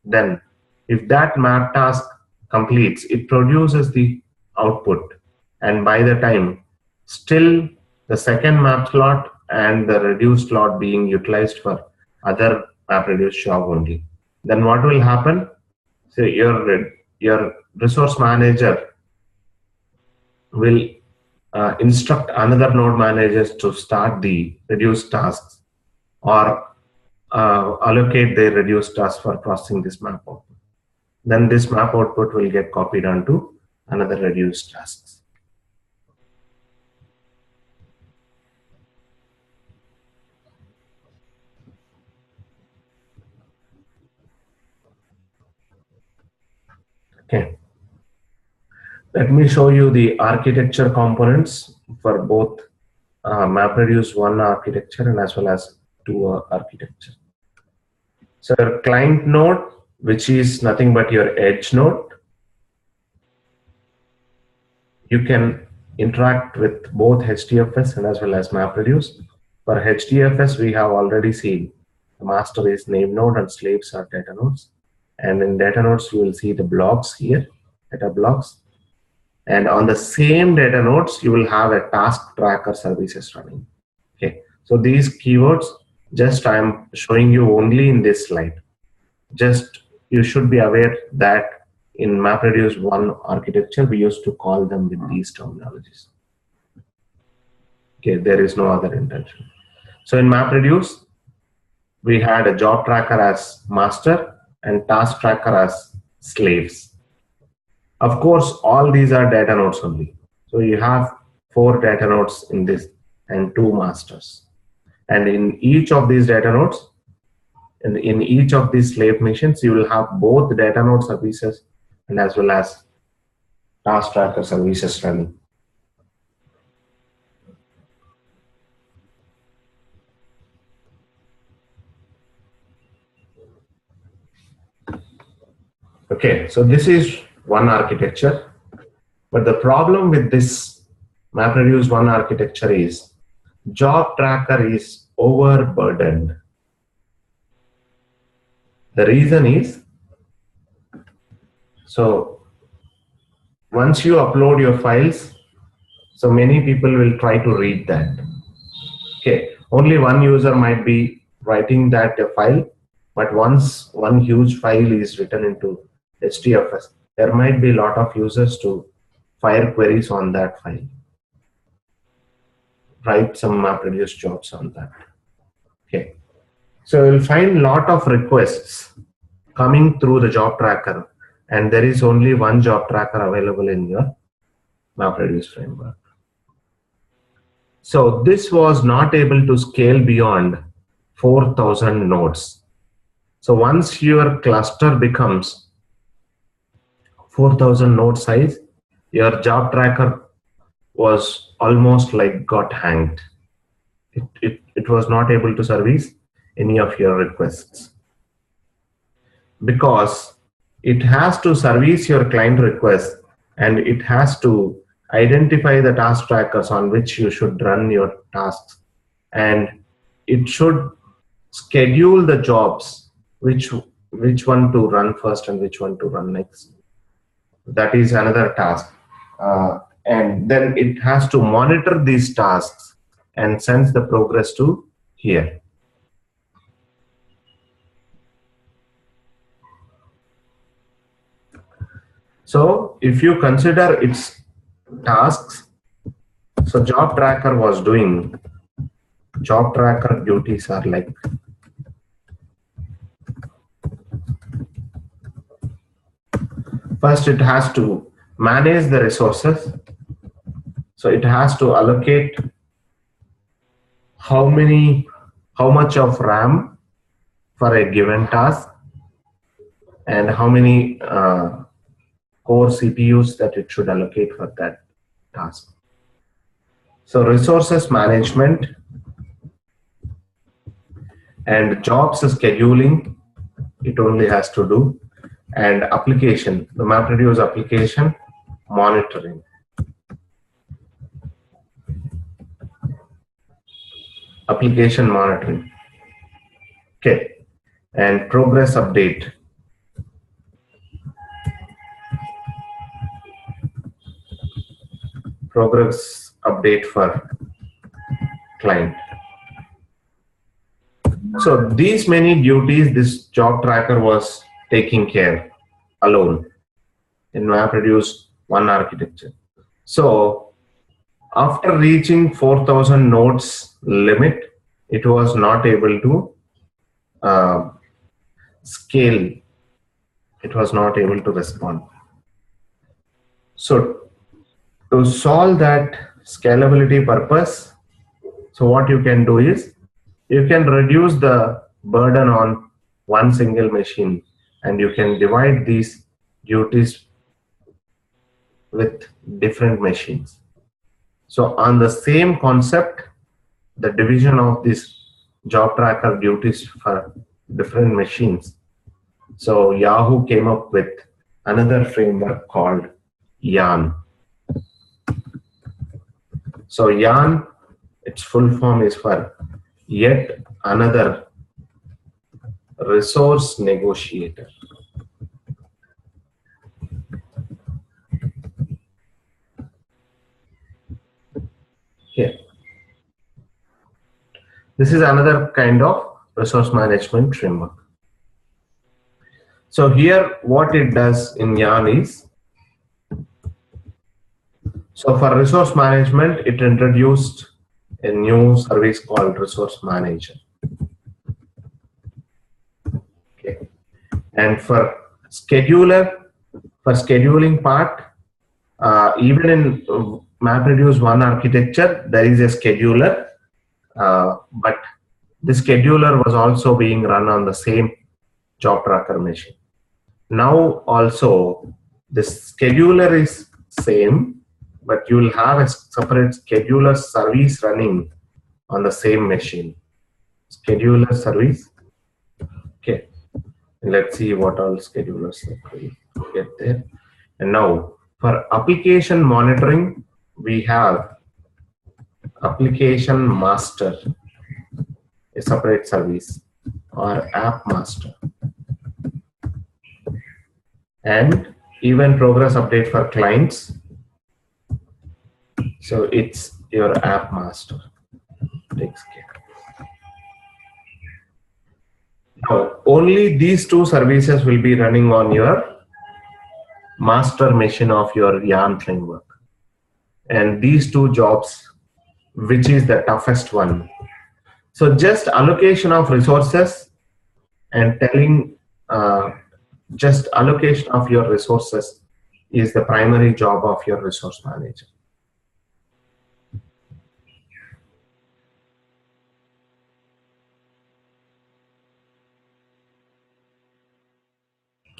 Then if that map task completes, it produces the output, and by the time still the second map slot and the reduced slot being utilized for other MapReduce job only. Then what will happen? So your resource manager will instruct another node managers to start the reduced tasks, or allocate the reduced tasks for processing this map output. Then this map output will get copied onto another reduced tasks. Okay. Let me show you the architecture components for both MapReduce 1 architecture and as well as 2 architecture. So your client node, which is nothing but your edge node, you can interact with both HDFS and as well as MapReduce. For HDFS, we have already seen the master is name node and slaves are data nodes. And in data nodes, you will see the blocks here, data blocks. And on the same data nodes, you will have a task tracker services running. Okay, so these keywords, just I'm showing you only in this slide. Just you should be aware that in MapReduce 1 architecture, we used to call them with these terminologies. Okay, there is no other intention. So in MapReduce, we had a job tracker as master and task tracker as slaves. Of course, all these are data nodes only. So you have 4 data nodes in this and 2 masters. And in each of these data nodes, in each of these slave machines, you will have both data node services and as well as task tracker services running. Okay, so this is one architecture, but the problem with this MapReduce 1 architecture is job tracker is overburdened. The reason is, so once you upload your files, so many people will try to read that. Okay, only one user might be writing that file, but once one huge file is written into HDFS, there might be a lot of users to fire queries on that file, write some MapReduce jobs on that. Okay, so you'll find a lot of requests coming through the job tracker, and there is only one job tracker available in your MapReduce framework. So this was not able to scale beyond 4,000 nodes. So once your cluster becomes 4,000 node size, your job tracker was almost like got hanged. It was not able to service any of your requests because it has to service your client request and it has to identify the task trackers on which you should run your tasks, and it should schedule the jobs, which one to run first and which one to run next. That is another task. And then it has to monitor these tasks and sends the progress to here. So if you consider its tasks, so job tracker was doing, job tracker duties are like, first it has to manage the resources. So it has to allocate how much of RAM for a given task and how many core CPUs that it should allocate for that task. So resources management and jobs scheduling, it only has to do, and application, the MapReduce application monitoring. Application monitoring. Okay, and progress update. Progress update for client. So these many duties this job tracker was taking care alone in MapReduce one architecture. So after reaching 4,000 nodes limit, it was not able to scale. It was not able to respond. So to solve that scalability purpose, so what you can do is you can reduce the burden on one single machine and you can divide these duties with different machines. So on the same concept, the division of this job tracker duties for different machines. So Yahoo came up with another framework called YARN. So YARN, its full form is for yet another resource negotiator. Here. This is another kind of resource management framework. So here what it does in YARN is, so for resource management, it introduced a new service called Resource Manager. Okay. And for scheduling part, even in MapReduce one architecture, there is a scheduler, but the scheduler was also being run on the same job tracker machine. Now also the scheduler is same, but you will have a separate scheduler service running on the same machine. Scheduler service. Okay. Let's see what all schedulers we get there. And now for application monitoring, we have application master, a separate service, or app master. And even progress update for clients. So it's your app master takes care. Now, only these two services will be running on your master machine of your YARN framework. And these two jobs, which is the toughest one. So just allocation of resources and telling just allocation of your resources is the primary job of your resource manager.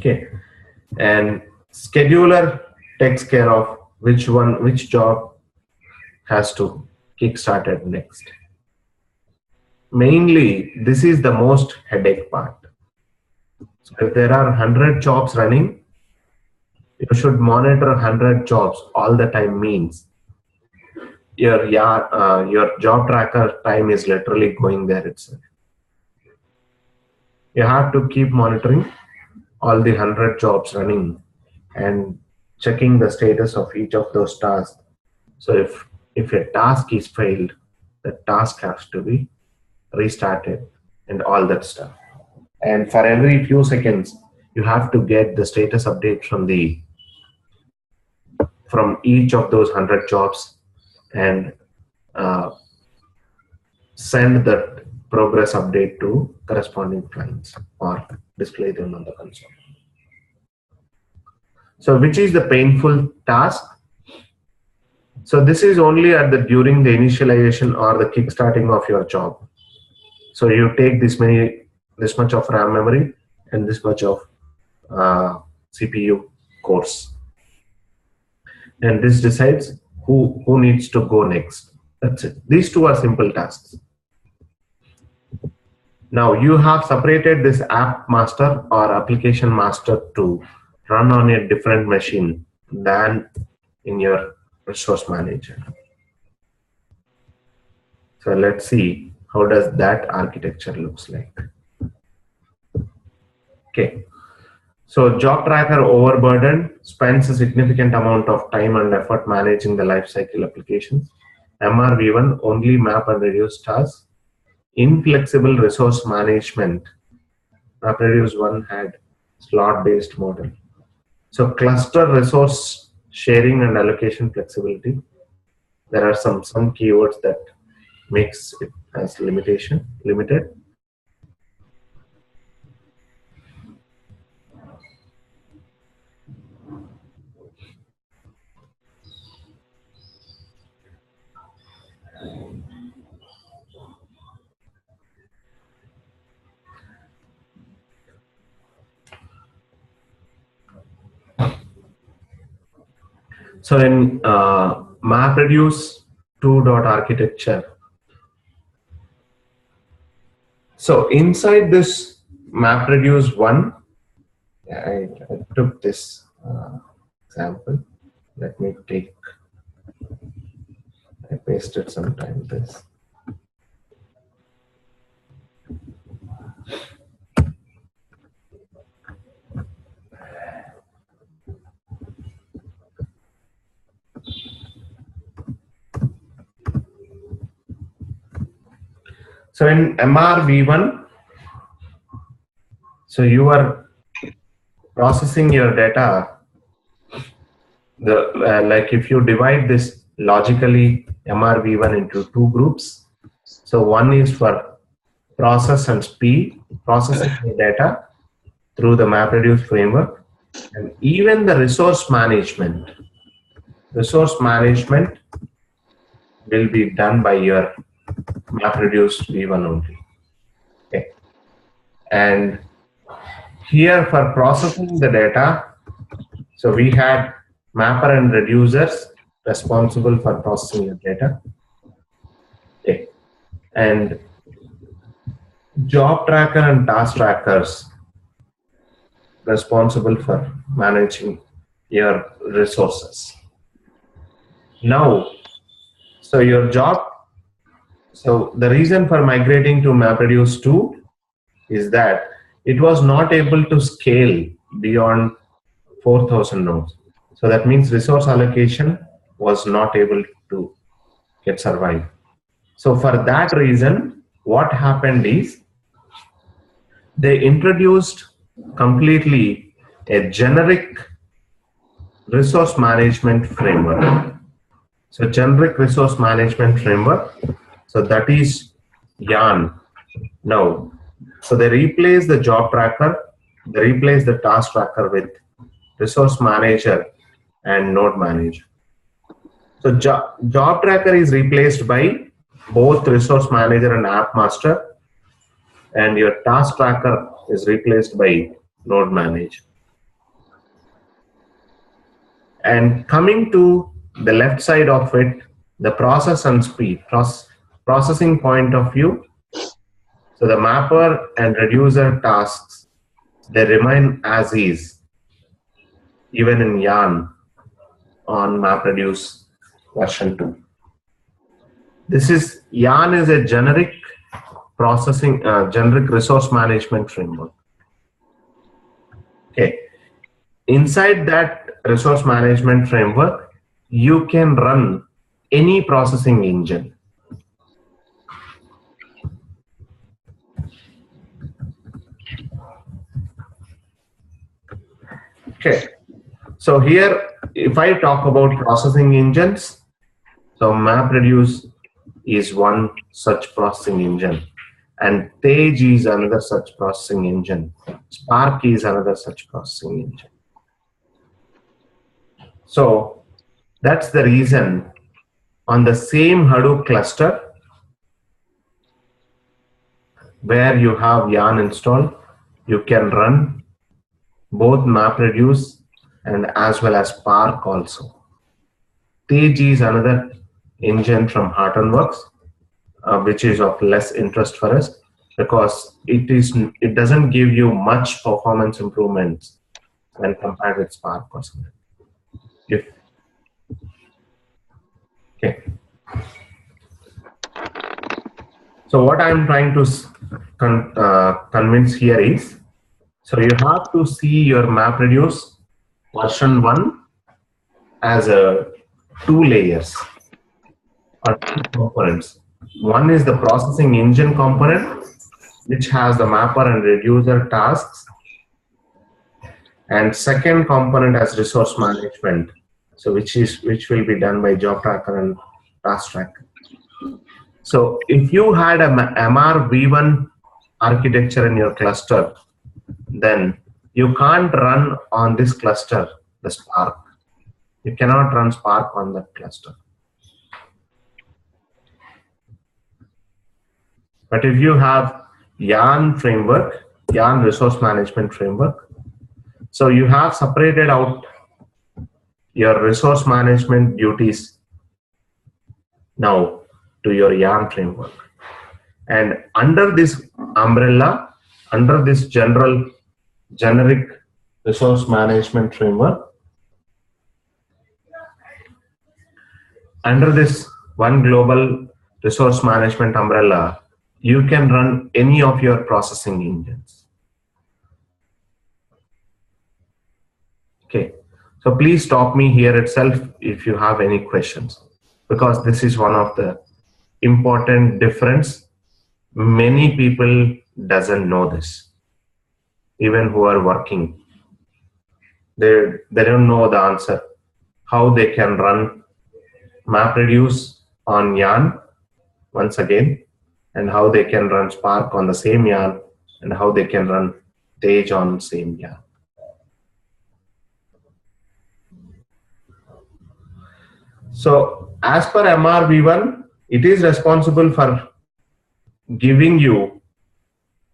Okay, and Scheduler takes care of which job has to kick started next. Mainly, this is the most headache part. So if there are 100 jobs running, you should monitor 100 jobs all the time. Means your job tracker time is literally going there itself. You have to keep monitoring all the 100 jobs running and checking the status of each of those tasks. So if a task is failed, the task has to be restarted and all that stuff. And for every few seconds, you have to get the status update from each of those 100 jobs and send that progress update to corresponding clients or display them on the console. So which is the painful task? So this is only during the initialization or the kickstarting of your job. So you take this much of RAM memory and this much of CPU cores, and this decides who needs to go next. That's it. These two are simple tasks. Now you have separated this app master or application master to run on a different machine than in your resource manager. So let's see how does that architecture looks like. Okay. So job tracker overburdened, spends a significant amount of time and effort managing the lifecycle applications. MRV1 only map and reduce tasks. Inflexible resource management. MapReduce 1 had slot-based model. So cluster resource sharing and allocation flexibility. There are some keywords that makes it as limited. So in MapReduce 2 architecture, so inside this MapReduce 1, I took this example. Let me I pasted sometime this. So in MRV1, so you are processing your data. Like if you divide this logically MRV1 into two groups. So one is for process and speed, processing the data through the MapReduce framework, and even the resource management. Resource management will be done by your MapReduce V1 only. Okay. And here for processing the data, so we had mapper and reducers responsible for processing your data. Okay. And job tracker and task trackers responsible for managing your resources. Now, so your job, so the reason for migrating to MapReduce 2 is that it was not able to scale beyond 4,000 nodes. So that means resource allocation was not able to survive. So for that reason, what happened is they introduced completely a generic resource management framework. So generic resource management framework, so that is YARN. Now, so they replace the job tracker, they replace the task tracker with resource manager and node manager. So job tracker is replaced by both resource manager and app master, and your task tracker is replaced by node manager. And coming to the left side of it, the process and speed, processing point of view. So the mapper and reducer tasks, they remain as is, even in YARN on MapReduce version 2. YARN is a generic processing, generic resource management framework. Okay. Inside that resource management framework, you can run any processing engine. Okay. So here, if I talk about processing engines, so MapReduce is one such processing engine, and Tej is another such processing engine. Spark is another such processing engine. So that's the reason on the same Hadoop cluster where you have YARN installed, you can run both MapReduce and as well as Spark also. Tej is another engine from Hortonworks, which is of less interest for us because it doesn't give you much performance improvements when compared with Spark or something. Okay. So what I'm trying to convince here is, so you have to see your MapReduce version 1 as two layers or two components. One is the processing engine component, which has the mapper and reducer tasks, and second component as resource management, so which will be done by job tracker and task tracker. So if you had a MRV1 architecture in your cluster, then you can't run on this cluster the Spark. You cannot run Spark on that cluster. But if you have YARN framework, YARN resource management framework, so you have separated out your resource management duties now to your YARN framework. And under this umbrella, under this generic resource management framework, under this one global resource management umbrella, you can run any of your processing engines. Okay, so please stop me here itself if you have any questions, because this is one of the important difference. Many people doesn't know this, even who are working. They don't know the answer, how they can run MapReduce on YARN once again, and how they can run Spark on the same YARN, and how they can run Tej on same YARN. So as per MRV1, it is responsible for giving you,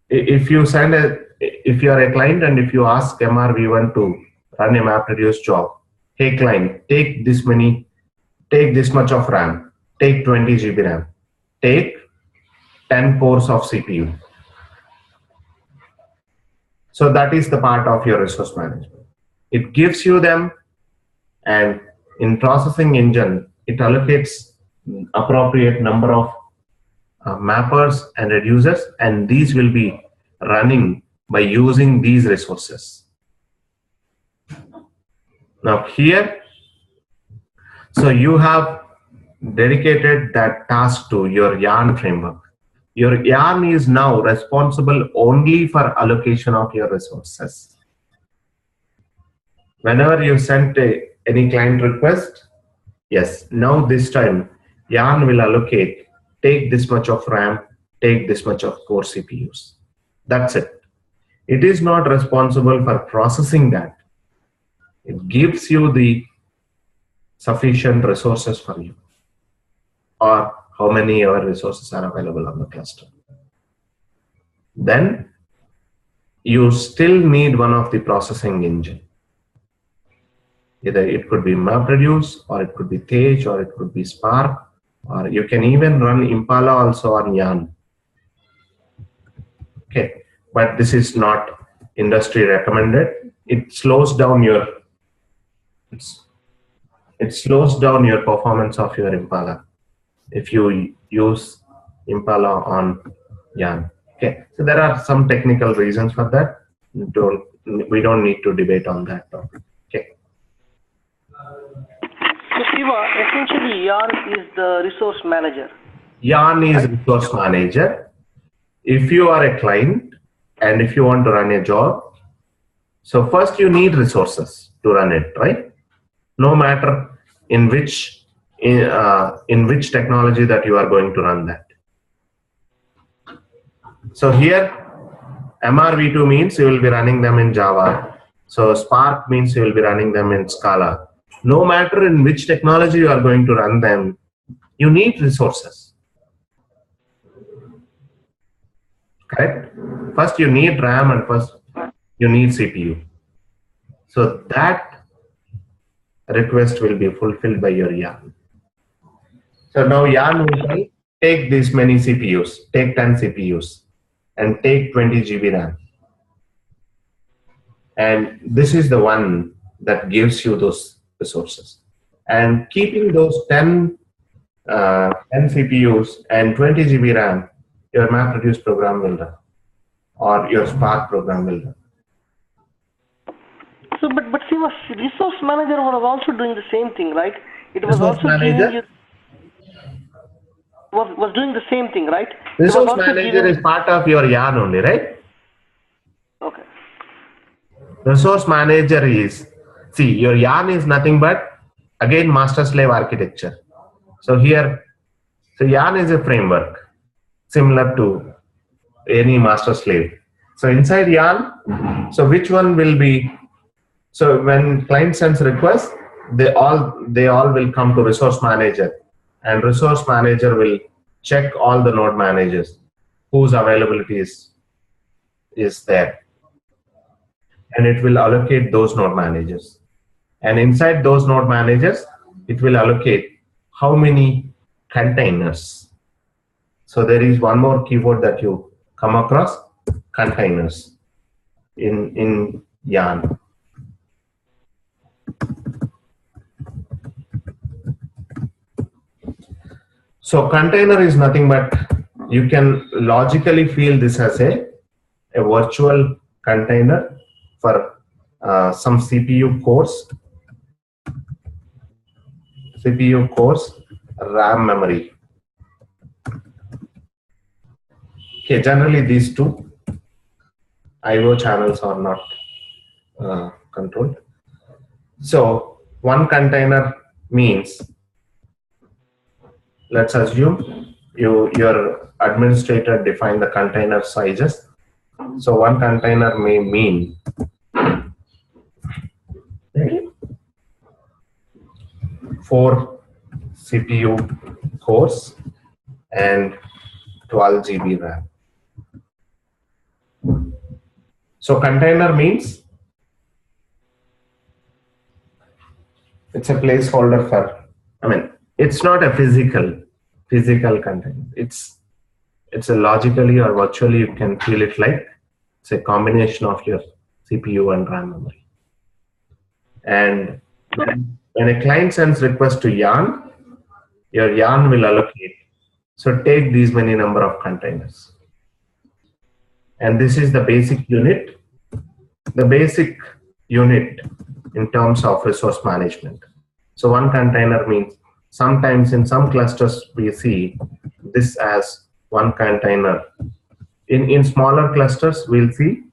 if you are a client and if you ask MRV1 to run a MapReduce job, hey client, take this much of RAM, take 20 GB RAM, take 10 cores of CPU. So that is the part of your resource management. It gives you them, and in processing engine, it allocates appropriate number of mappers and reducers, and these will be running by using these resources. Now here, so you have dedicated that task to your YARN framework. Your YARN is now responsible only for allocation of your resources. Whenever you send any client request, yes, now this time YARN will allocate, take this much of RAM, take this much of core CPUs. That's it. It is not responsible for processing that. It gives you the sufficient resources for you, or how many other resources are available on the cluster. Then you still need one of the processing engine. Either it could be MapReduce, or it could be Tej, or it could be Spark, or you can even run Impala also on Yarn. Okay, but this is not industry recommended. It slows down your performance of your Impala if you use Impala on Yarn. Okay, so there are some technical reasons for that. We don't need to debate on that topic. Okay. So Shiva, essentially Yarn is the resource manager. Yarn is resource manager. If you are a client and if you want to run a job, so first you need resources to run it, right? No matter in which technology that you are going to run that. So here MRV2 means you will be running them in Java. So Spark means you will be running them in Scala. No matter in which technology you are going to run them, you need resources. Correct? First you need RAM and first you need CPU. So that request will be fulfilled by your Yarn. So now Yarn will say, take these many CPUs, take 10 CPUs and take 20 GB RAM. And this is the one that gives you those resources. And keeping those 10 CPUs and 20 GB RAM, your MapReduce program will run, or your Spark program will run. So, but see, resource manager was also doing the same thing, right? It was Resource also manager was doing the same thing, right? Resource manager is part of your Yarn only, right? Okay. Resource manager is, see, your Yarn is nothing but, again, master-slave architecture. So here, so Yarn is a framework similar to any master-slave. So inside Yarn, so which one will be, so when client sends request, they all will come to resource manager, and resource manager will check all the node managers whose availability is there. And it will allocate those node managers. And inside those node managers, it will allocate how many containers. So there is one more keyword that you come across, containers in Yarn. So container is nothing but, you can logically feel this as a virtual container for some CPU cores, RAM memory. Okay, generally these two I/O channels are not controlled. So one container means, let's assume your administrator defined the container sizes. So one container may mean 4 CPU cores and 12 GB RAM. So container means it's a placeholder for, I mean, it's not a physical container. It's a logically or virtually, you can feel it like it's a combination of your CPU and RAM memory. And when a client sends request to Yarn, your Yarn will allocate. So take these many number of containers. And this is the basic unit. The basic unit in terms of resource management. So one container means, sometimes in some clusters we see this as one container. In smaller clusters we'll see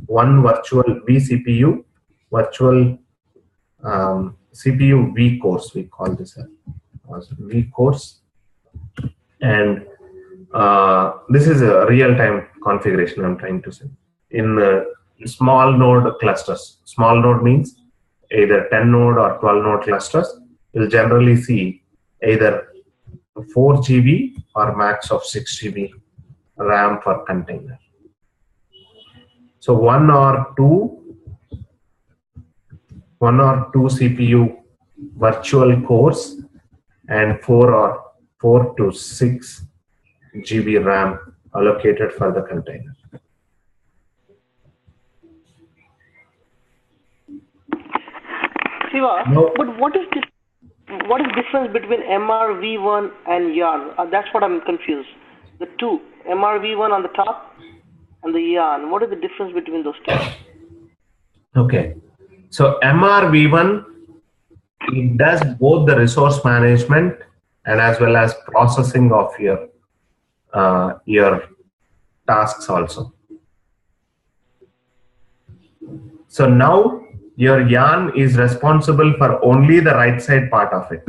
one virtual vCPU, virtual CPU vCores, we call this as vCores. And this is a real-time configuration I'm trying to say. In small node clusters, small node means either 10 node or 12 node clusters, you'll generally see either 4 GB or max of 6 GB RAM per container. So 1 or 2 1 or 2 CPU virtual cores and 4 to 6 GB RAM allocated for the container. Siva, No. but what is difference between MRV1 and yarn? That's what I'm confused. The two, MRV1 on the top and the yarn. What is the difference between those two? Okay, so MRV1, it does both the resource management and as well as processing of your tasks also. So now your yarn is responsible for only the right side part of it.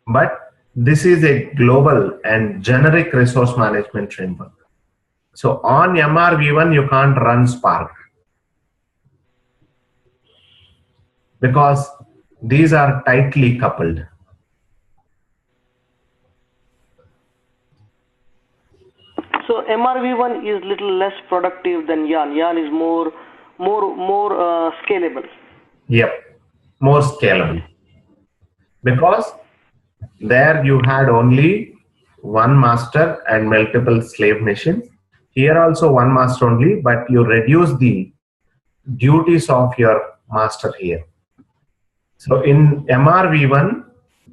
But this is a global and generic resource management framework. So on MRV1, you can't run Spark because these are tightly coupled. So MRV1 is little less productive than yarn. Yarn is more scalable. Yep, more scalable. Because there you had only one master and multiple slave machines. Here also one master only, but you reduce the duties of your master here. So in MRV1,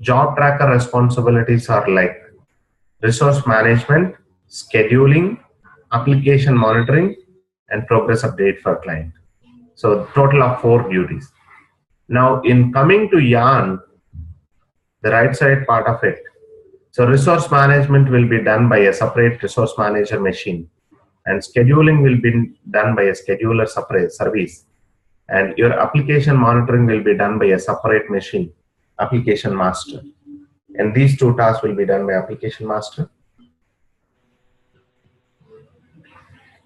job tracker responsibilities are like resource management, scheduling, application monitoring, and progress update for client. So total of 4 duties. Now in coming to yarn, the right side part of it, so resource management will be done by a separate resource manager machine, and scheduling will be done by a scheduler separate service, and your application monitoring will be done by a separate machine, application master, and these 2 tasks will be done by application master.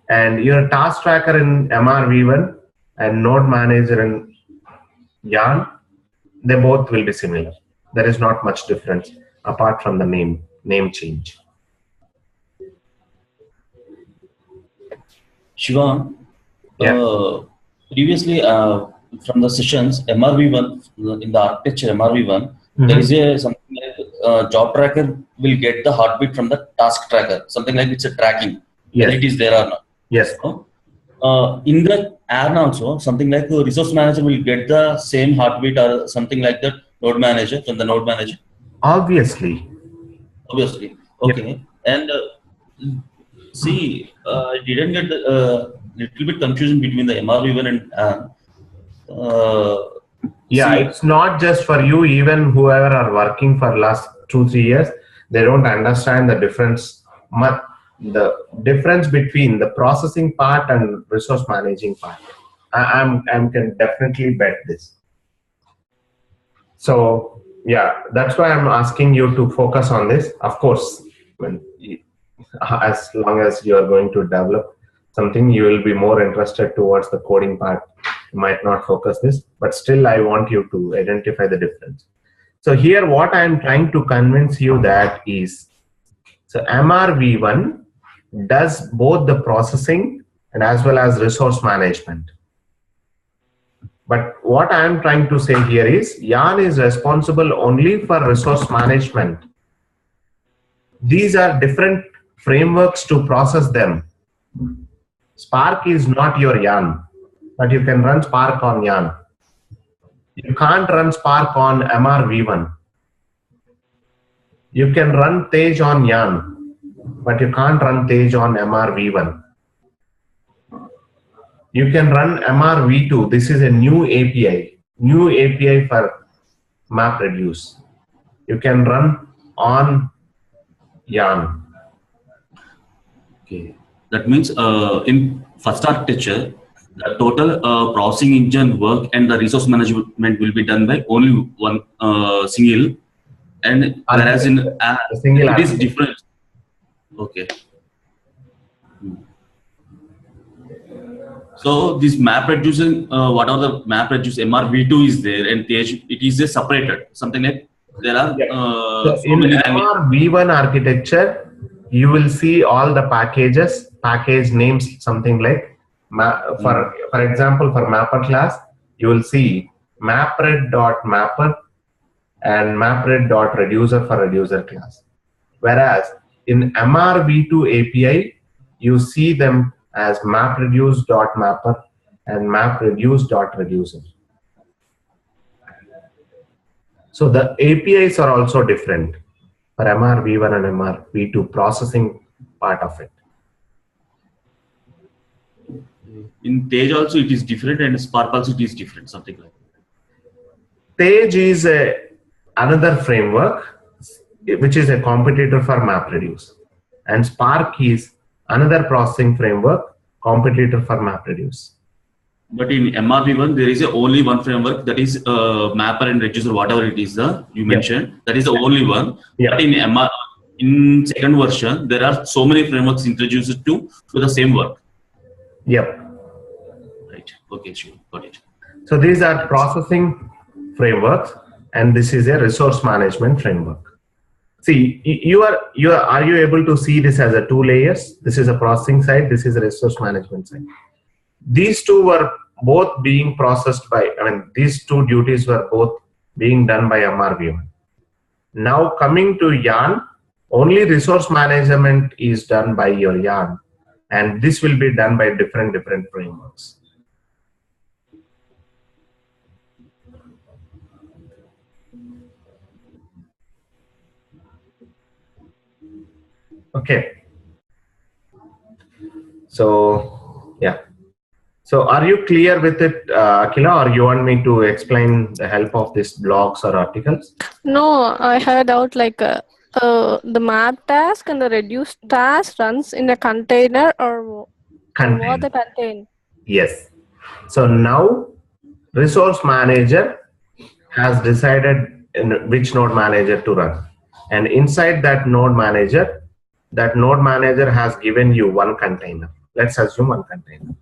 And your task tracker in MRV1 and node manager in yarn, they both will be similar. There is not much difference apart from the name change. Shiva, Yeah. previously from the sessions MRV1, in the architecture MRV1, there is a something like job tracker will get the heartbeat from the task tracker, something like it's a tracking, whether it is there or not. Yes. In the ARN also, something like the resource manager will get the same heartbeat or something like that node manager from the node manager. Obviously. Okay. And see, I didn't get the little bit confusion between the MRV1 and ARN. Yeah, see, it's not just for you. Even whoever are working for last 2-3 years, they don't understand the difference. The difference between the processing part and resource managing part. I can definitely bet this. So yeah, that's why I'm asking you to focus on this. Of course, as long as you are going to develop something, you will be more interested towards the coding part. You might not focus this, but still I want you to identify the difference. So here what I'm trying to convince you that is, so MRV1 does both the processing and as well as resource management. But what I am trying to say here is yarn is responsible only for resource management. These are different frameworks to process them. Spark is not your yarn, but you can run Spark on yarn. You can't run Spark on MRV1. You can run Tej on yarn, but you can't run Tej on MRV1. You can run MRV2. This is a new API for MapReduce. You can run on yarn. okay. That means in first architecture, the total processing engine work and the resource management will be done by only one single, and whereas in it is different. Okay. So this MapReduce, what are the MapReduce MRV2 is there, and it is a separated, something like there are so in MRV1 architecture, you will see all the package names, something like for example, for mapper class, you will see MapRed.mapper and MapRed.reducer for reducer class. Whereas in MRv2 API, you see them as MapReduce.mapper and MapReduce.reducer. So the APIs are also different for MRv1 and MRv2 processing part of it. In Tej also it is different, and Spark also it is different, something like that. Tej is another framework which is a competitor for MapReduce, and Spark is another processing framework competitor for MapReduce. But in MRv1 there is only one framework, that is mapper and reducer, whatever it is you mentioned, that is the only one. But in second version there are so many frameworks introduced to the same work. Yep. Right. Okay, sure. Got it. So these are processing frameworks, and this is a resource management framework. See, are you able to see this as a 2 layers? This is a processing side, this is a resource management side. These two were both being processed by, these two duties were both being done by MRv1. Now coming to Yarn, only resource management is done by your Yarn, and this will be done by different frameworks. Okay. So, yeah. So are you clear with it, Akila, or you want me to explain the help of these blogs or articles? No, I heard out like the map task and the reduce task runs in a container or what the contain. Yes. So now resource manager has decided in which node manager to run. And inside that node manager has given you one container. Let's assume one container.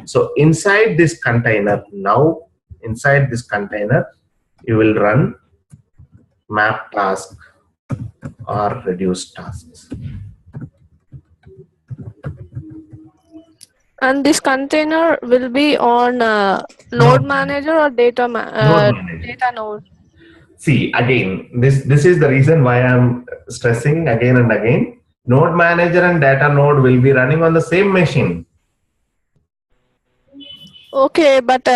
So inside this container, you will run map task or reduce tasks. And this container will be on load manager or data node. See, again, this is the reason why I'm stressing again and again. Node manager and data node will be running on the same machine. Okay, but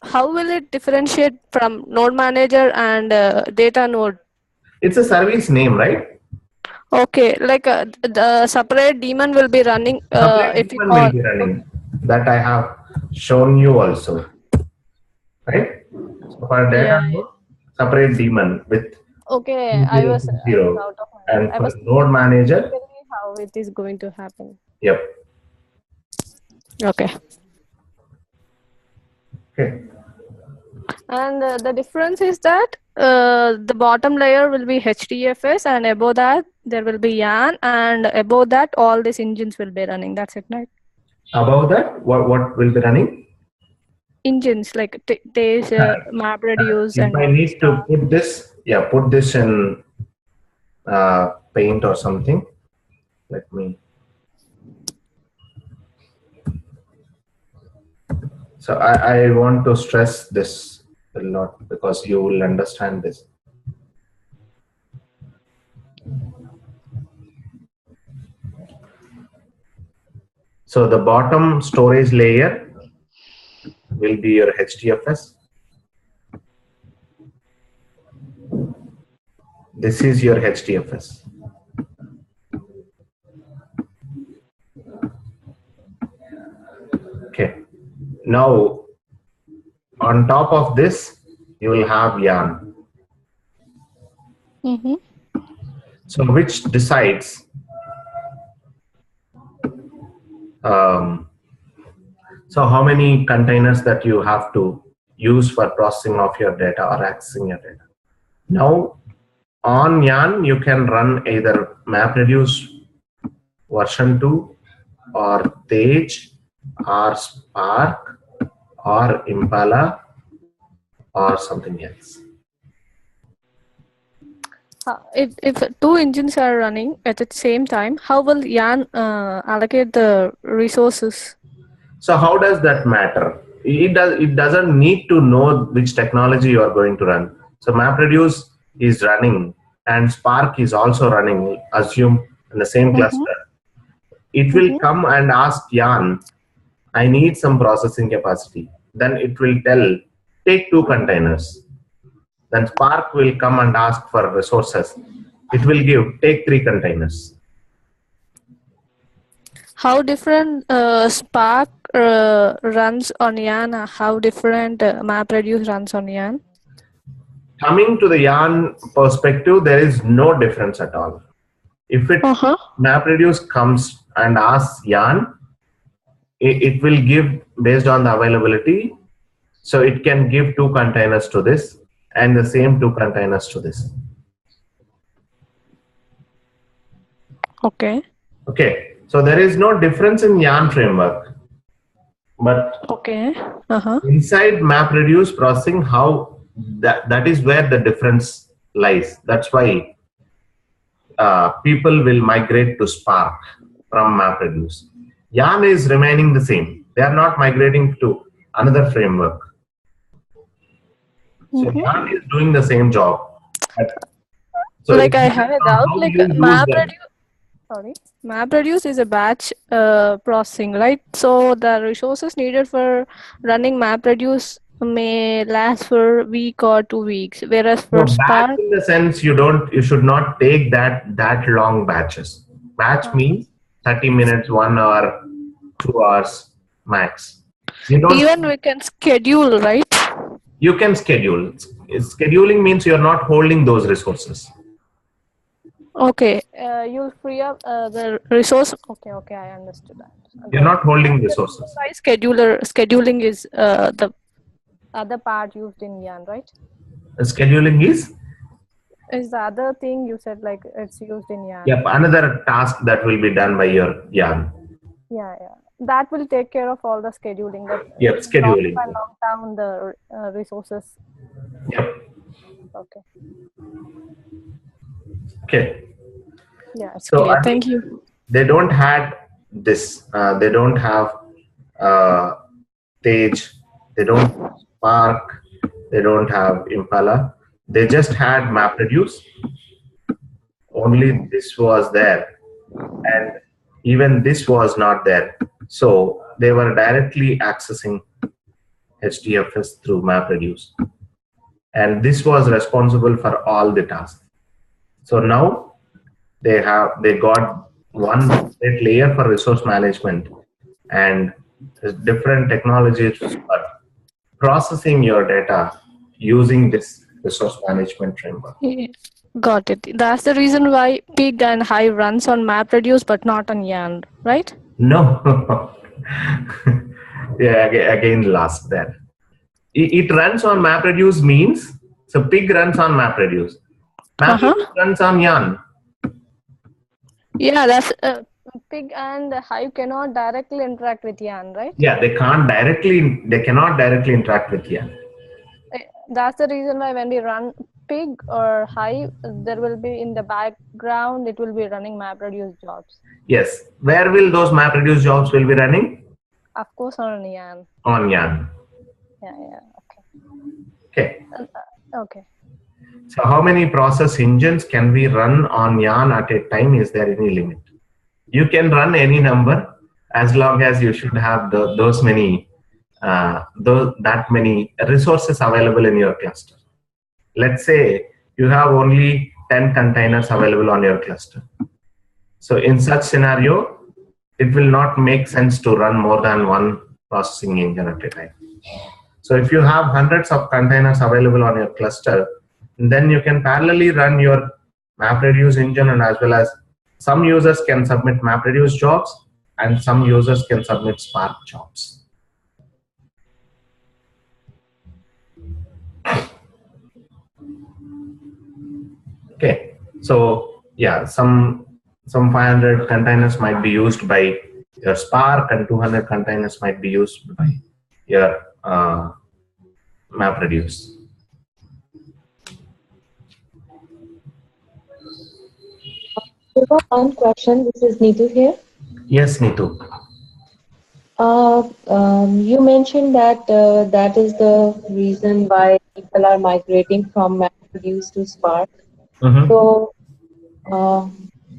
how will it differentiate from node manager and data node? It's a service name, right? Okay, like the separate daemon will be running. Separate daemon will be running. That I have shown you also, right? So for data node, separate daemon with I was 0, out of my and for node manager, how it is going to happen. Yep. Okay. Okay. And the difference is that the bottom layer will be HDFS, and above that there will be Yarn, and above that all these engines will be running. That's it, right? Above that, what will be running? Engines like Tej, MapReduce. If I need to put this in Paint or something. Let me. So I want to stress this a lot because you will understand this. So the bottom storage layer will be your HDFS. This is your HDFS. Okay. Now, on top of this, you will have Yarn. Mm-hmm. So which decides so how many containers that you have to use for processing of your data or accessing your data. Now, on Yarn, you can run either MapReduce version 2 or Tej or Spark or Impala or something else. If two engines are running at the same time, how will Yarn allocate the resources? So how does that matter? it doesn't need to know which technology you are going to run. So MapReduce is running and Spark is also running, assume in the same cluster. It will come and ask Jan, I need some processing capacity. Then it will tell, take 2 containers. Then Spark will come and ask for resources. It will give, take 3 containers. How different Spark runs on Yarn? How different MapReduce runs on Yarn? Coming to the Yarn perspective, there is no difference at all. If it MapReduce comes and asks Yarn, it will give based on the availability. So it can give 2 containers to this and the same 2 containers to this. Okay. Okay. So there is no difference in Yarn framework. But inside MapReduce processing, how that is where the difference lies. That's why people will migrate to Spark from MapReduce. Yarn is remaining the same. They are not migrating to another framework. So Yarn is doing the same job. So like I have a doubt, like MapReduce is a batch processing, right? So the resources needed for running MapReduce may last for a week or 2 weeks, whereas for Spark, in the sense you should not take that long batches. Batch means 30 minutes, 1 hour, 2 hours max. Even we can schedule, right? You can schedule. Scheduling means you're not holding those resources. Okay, you'll free up the resource. Okay, I understood that. You're not holding resources. Scheduling is the other part used in Yarn, right? Scheduling is the other thing you said, like it's used in Yarn. Yep, another task that will be done by your Yarn. Yeah. That will take care of all the scheduling. Yep, scheduling. Lock down the resources. Yep. Okay. Yeah, it's clear. Thank you. They don't have this. They don't have Tej. They don't have Spark. They don't have Impala. They just had MapReduce. Only this was there, and even this was not there. So they were directly accessing HDFS through MapReduce, and this was responsible for all the tasks. So now they got one layer for resource management and different technologies for processing your data using this resource management framework. Yeah. Got it. That's the reason why Pig and Hive runs on MapReduce but not on Yarn, right? No. Yeah, again lost there. It runs on MapReduce means, so Pig runs on MapReduce. MapReduce runs on Yarn. Yeah, that's Pig and Hive cannot directly interact with Yarn, right? Yeah, they cannot directly interact with Yarn. That's the reason why when we run Pig or Hive, there will be in the background, it will be running MapReduce jobs. Yes. Where will those MapReduce jobs will be running? Of course, on Yarn. On Yarn. Yeah. Okay. Okay. So how many process engines can we run on Yarn at a time? Is there any limit? You can run any number as long as you should have that many resources available in your cluster. Let's say you have only 10 containers available on your cluster. So in such scenario, it will not make sense to run more than one processing engine at a time. So if you have hundreds of containers available on your cluster, then you can parallelly run your MapReduce engine, and as well as some users can submit MapReduce jobs and some users can submit Spark jobs. Okay, so yeah, some 500 containers might be used by your Spark and 200 containers might be used by your MapReduce. One question. This is Neetu here. Yes, Neetu. You mentioned that that is the reason why people are migrating from MapReduce to Spark. So, uh,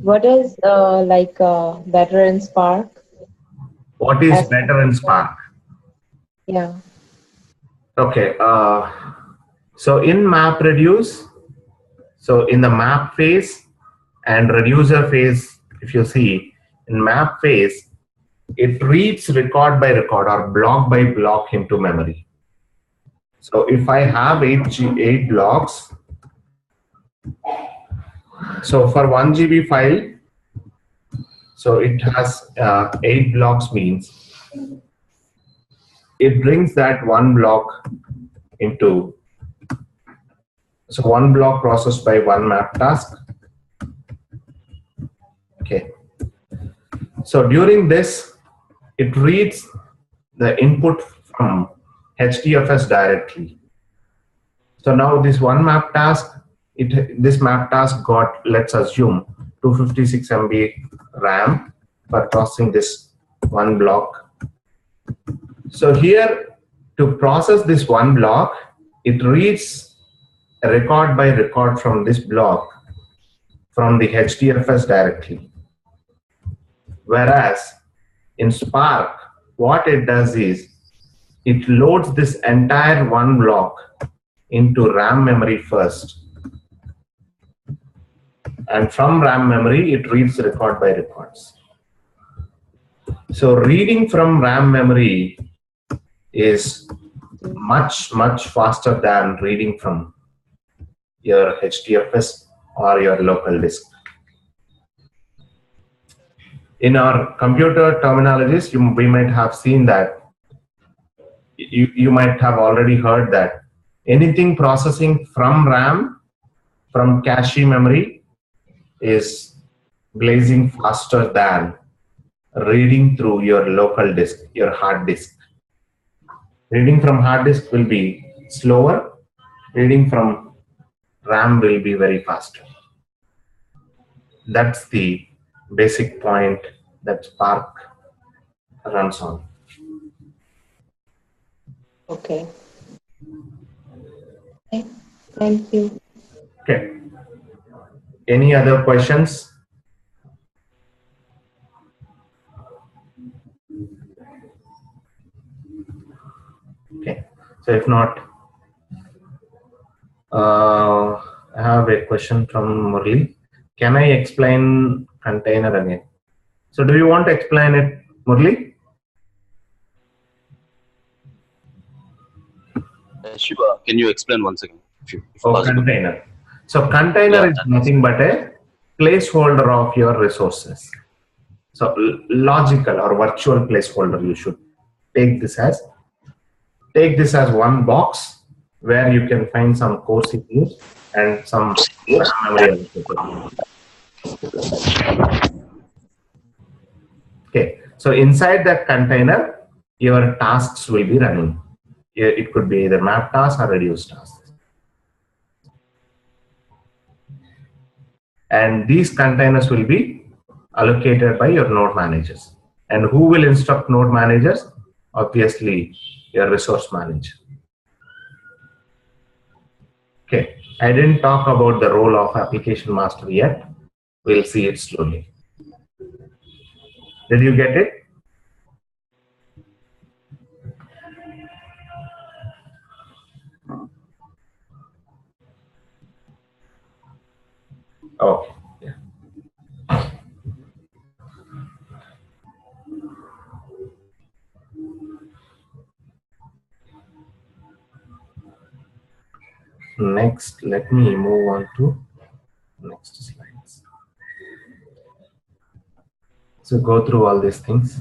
what is better in Spark? What is As better in Spark? yeah. Okay. So in MapReduce, so in the map phase and reducer phase, if you see in map phase, it reads record by record or block by block into memory. So if I have eight blocks, so for 1 GB file, so it has 8 blocks means it brings that one block into, so one block processed by one map task. Okay. So during this, it reads the input from HDFS directly. So now this one map task, this map task got, let's assume, 256 MB RAM for processing this one block. So here, to process this one block, it reads a record by record from this block from the HDFS directly. Whereas in Spark, what it does is it loads this entire one block into RAM memory first. And from RAM memory, it reads record by records. So reading from RAM memory is much faster than reading from your HDFS or your local disk. In our computer terminologies, we might have seen that, you might have already heard that anything processing from RAM, from cache memory, is blazing faster than reading through your local disk, your hard disk. Reading from hard disk will be slower, reading from RAM will be very faster. That's the basic point that Spark runs on. Okay. Okay. Thank you. Okay. Any other questions? Okay. So if not, I have a question from Murli. Can I explain container again? So do you want to explain it, Murli? Sure. Can you explain once again? If possible. Container. So container is nothing but a placeholder of your resources. So logical or virtual placeholder, you should take this as one box where you can find some core CPUs and some memory. Okay, so inside that container, your tasks will be running. It could be either map tasks or reduce tasks. And these containers will be allocated by your node managers. And who will instruct node managers? Obviously, your resource manager. Okay, I didn't talk about the role of application master yet. We'll see it slowly. Did you get it? Okay. Yeah. Next, let me move on to next slides. So go through all these things.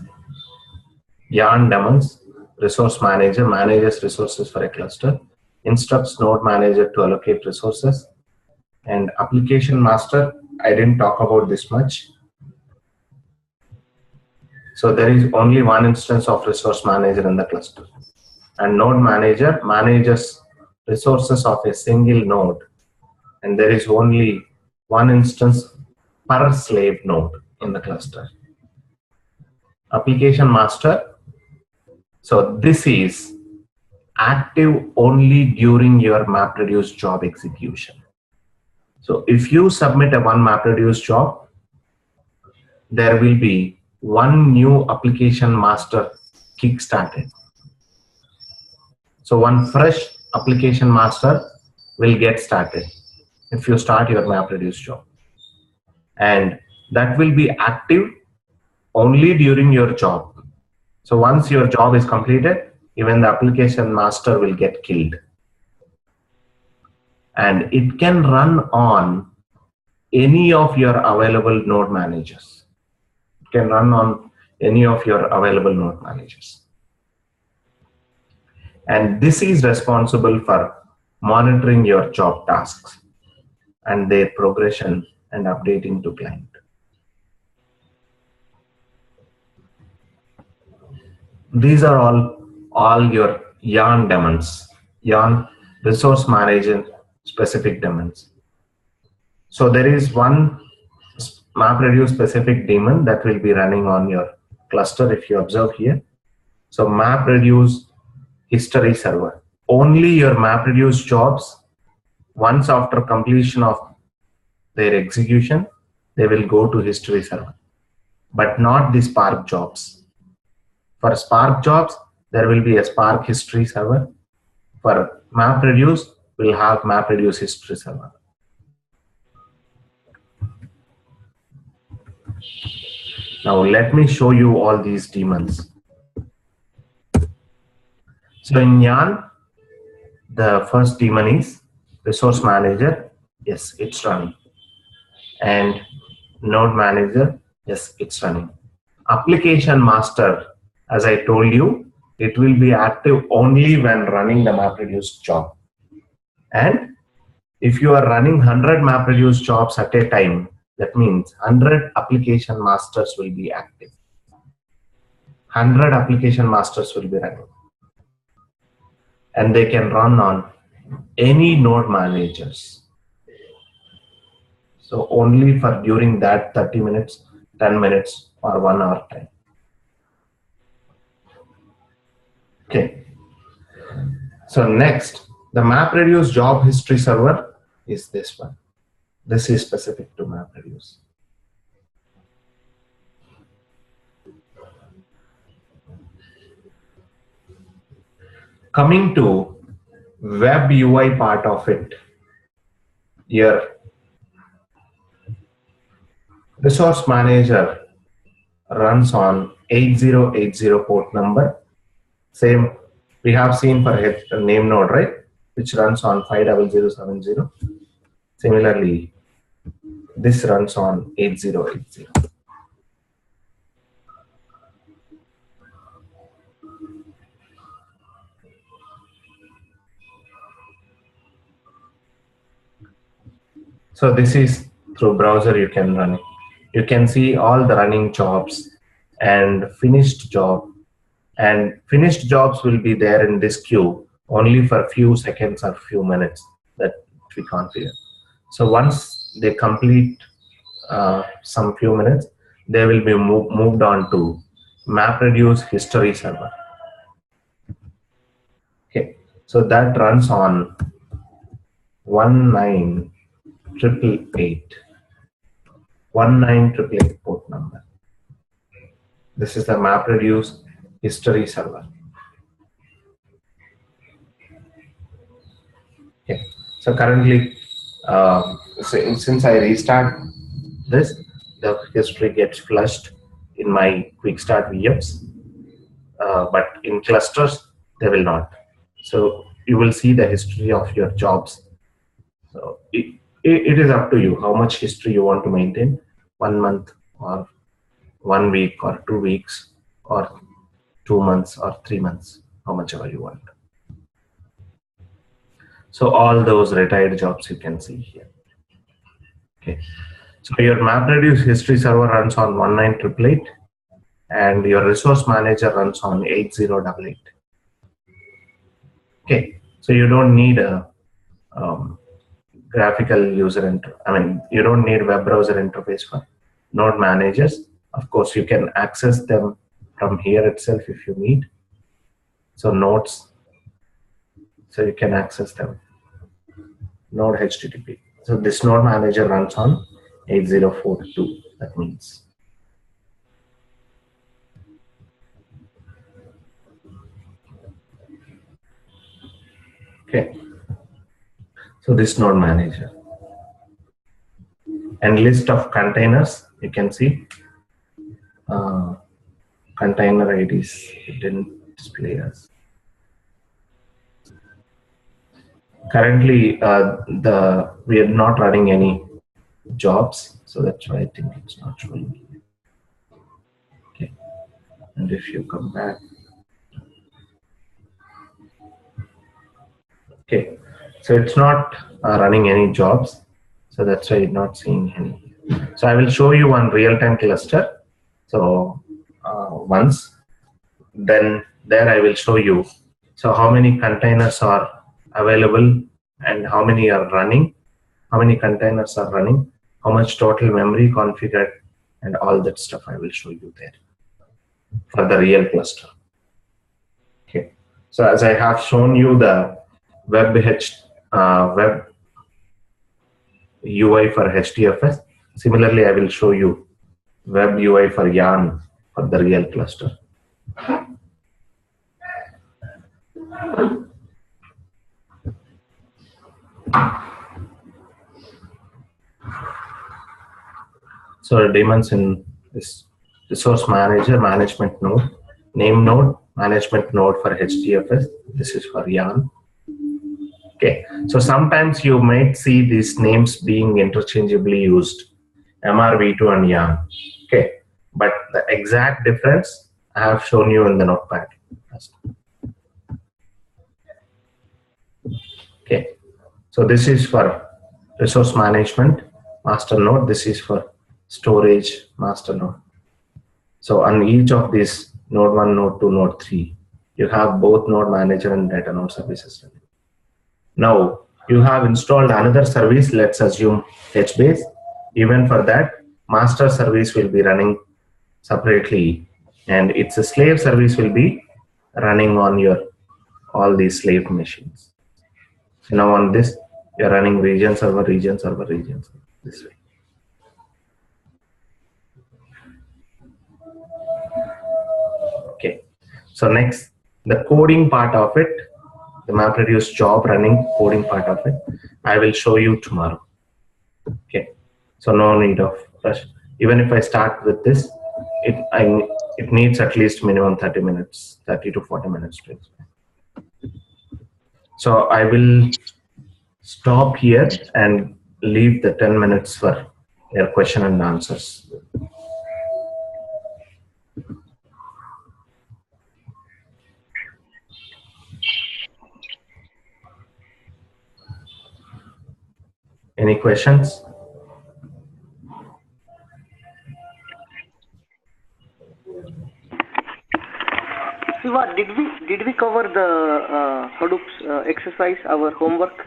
Yarn daemons, resource manager manages resources for a cluster, instructs node manager to allocate resources, and application master, I didn't talk about this much. So there is only one instance of resource manager in the cluster, and node manager manages resources of a single node, and there is only one instance per slave node in the cluster. Application master So this is active only during your MapReduce job execution. So if you submit a one MapReduce job, there will be one new application master kick-started. So one fresh application master will get started if you start your MapReduce job. And that will be active only during your job. So once your job is completed, even the application master will get killed. And it can run on any of your available node managers. It can run on any of your available node managers. And this is responsible for monitoring your job tasks and their progression and updating to client. These are all your yarn daemons, yarn resource manager specific daemons. So there is one MapReduce specific daemon that will be running on your cluster if you observe here. So MapReduce history server. Only your MapReduce jobs, once after completion of their execution, they will go to history server, but not the Spark jobs. For Spark jobs, there will be a Spark history server. For MapReduce, we'll have MapReduce history server. Now let me show you all these daemons. So in Yarn, the first daemon is resource manager. Yes, it's running. And node manager, yes, it's running. Application master, as I told you, it will be active only when running the MapReduce job. And if you are running 100 MapReduce jobs at a time, that means 100 application masters will be active. 100 application masters will be running. And they can run on any node managers. So only for during that 30 minutes, 10 minutes, or 1 hour time. Okay. So next, the MapReduce job history server is this one. This is specific to MapReduce. Coming to web UI part of it, your resource manager runs on 8080 port number. Same we have seen for name node, right? Which runs on 50070. Similarly, this runs on 8080. So this is through browser you can run it. You can see all the running jobs and finished job. And finished jobs will be there in this queue only for a few seconds or few minutes that we configure. So once they complete some few minutes, they will be moved on to MapReduce history server. Okay, so that runs on 19888 port number. This is the MapReduce history server. Okay, so currently, since I restart this, the history gets flushed in my quick start VMs, but in clusters they will not. So you will see the history of your jobs. So it is up to you how much history you want to maintain, 1 month or 1 week or 2 weeks or 2 months or 3 months, how much ever you want. So all those retired jobs you can see here. Okay, so your MapReduce history server runs on 19888 and your resource manager runs on 8088. Okay, so you don't need a graphical user you don't need web browser interface for node managers. Of course, you can access them from here itself if you need. So nodes, so you can access them. Node HTTP. So this node manager runs on 8042. That means. Okay. So this node manager. And list of containers, you can see. Container IDs, it didn't display us. Currently, we are not running any jobs, so that's why I think it's not showing here. Okay, and if you come back, okay, so it's not running any jobs, so that's why you're not seeing any. So I will show you one real-time cluster. So once, then there I will show you. So how many containers are available and how many are running, how many containers are running, how much total memory configured, and all that stuff I will show you there for the real cluster. Okay, so as I have shown you the web UI for HDFS, similarly I will show you web UI for YARN for the real cluster. So the daemons in this resource manager, management node, name node, management node for HDFS. This is for YARN. Okay, so sometimes you might see these names being interchangeably used, MRV2 and YARN. Okay, but the exact difference I have shown you in the notepad. Okay, so this is for resource management master node. This is for storage master node. So on each of these node 1, node 2, node 3, you have both node manager and data node services. Now you have installed another service, let's assume HBase. Even for that, master service will be running separately, and its a slave service will be running on your all these slave machines. So now on this, you're running region server, region server, region server, this way. Okay, so next, the coding part of it, the MapReduce job running coding part of it, I will show you tomorrow. Okay, so no need of rush. Even if I start with this, it needs at least minimum 30 minutes, 30 to 40 minutes to explain. So I will stop here and leave the 10 minutes for your question and answers. Any questions? Siva, did we cover the Hadoop exercise, our homework?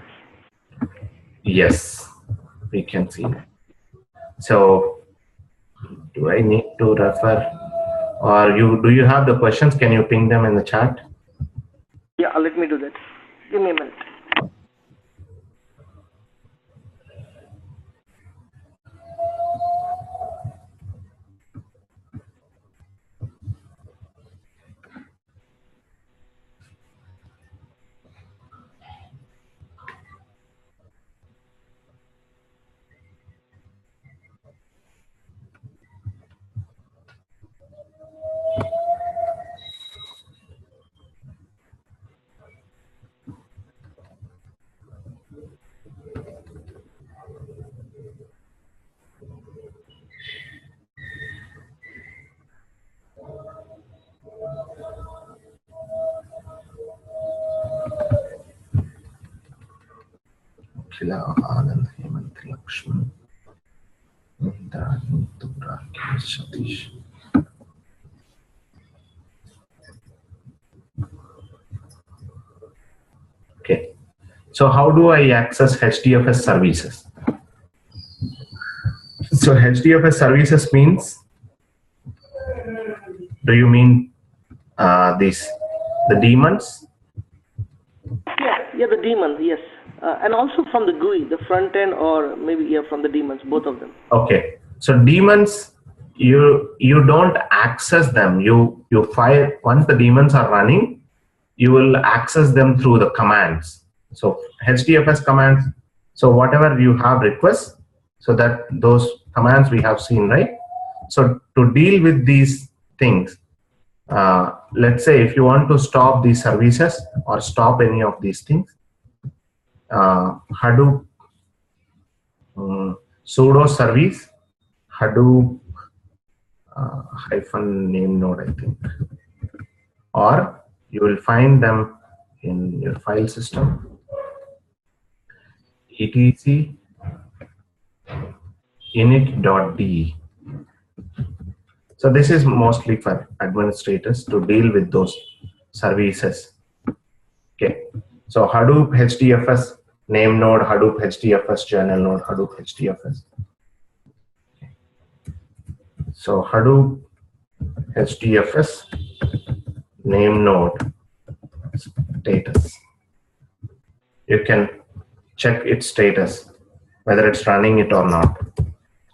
Yes, we can see that. So do I need to refer, or do you have the questions? Can you ping them in the chat? Yeah, let me do that. Give me a minute. Anand, Hemant, Lakshman, Satish. Okay, so how do I access HDFS services? So HDFS services means, do you mean this the daemons? Yeah, the daemons, yes. And also from the GUI, the front end, or maybe from the daemons, both of them. Okay, so daemons, you don't access them. You fire, once the daemons are running, you will access them through the commands. So HDFS commands, so whatever you have requests, so that those commands we have seen, right? So to deal with these things, let's say if you want to stop these services or stop any of these things, Hadoop sudo service Hadoop hyphen name node, I think, or you will find them in your file system, etc init.de. So this is mostly for administrators to deal with those services. Okay, so Hadoop HDFS name node, Hadoop HDFS journal node, Hadoop HDFS. So Hadoop HDFS name node status. You can check its status, whether it's running it or not.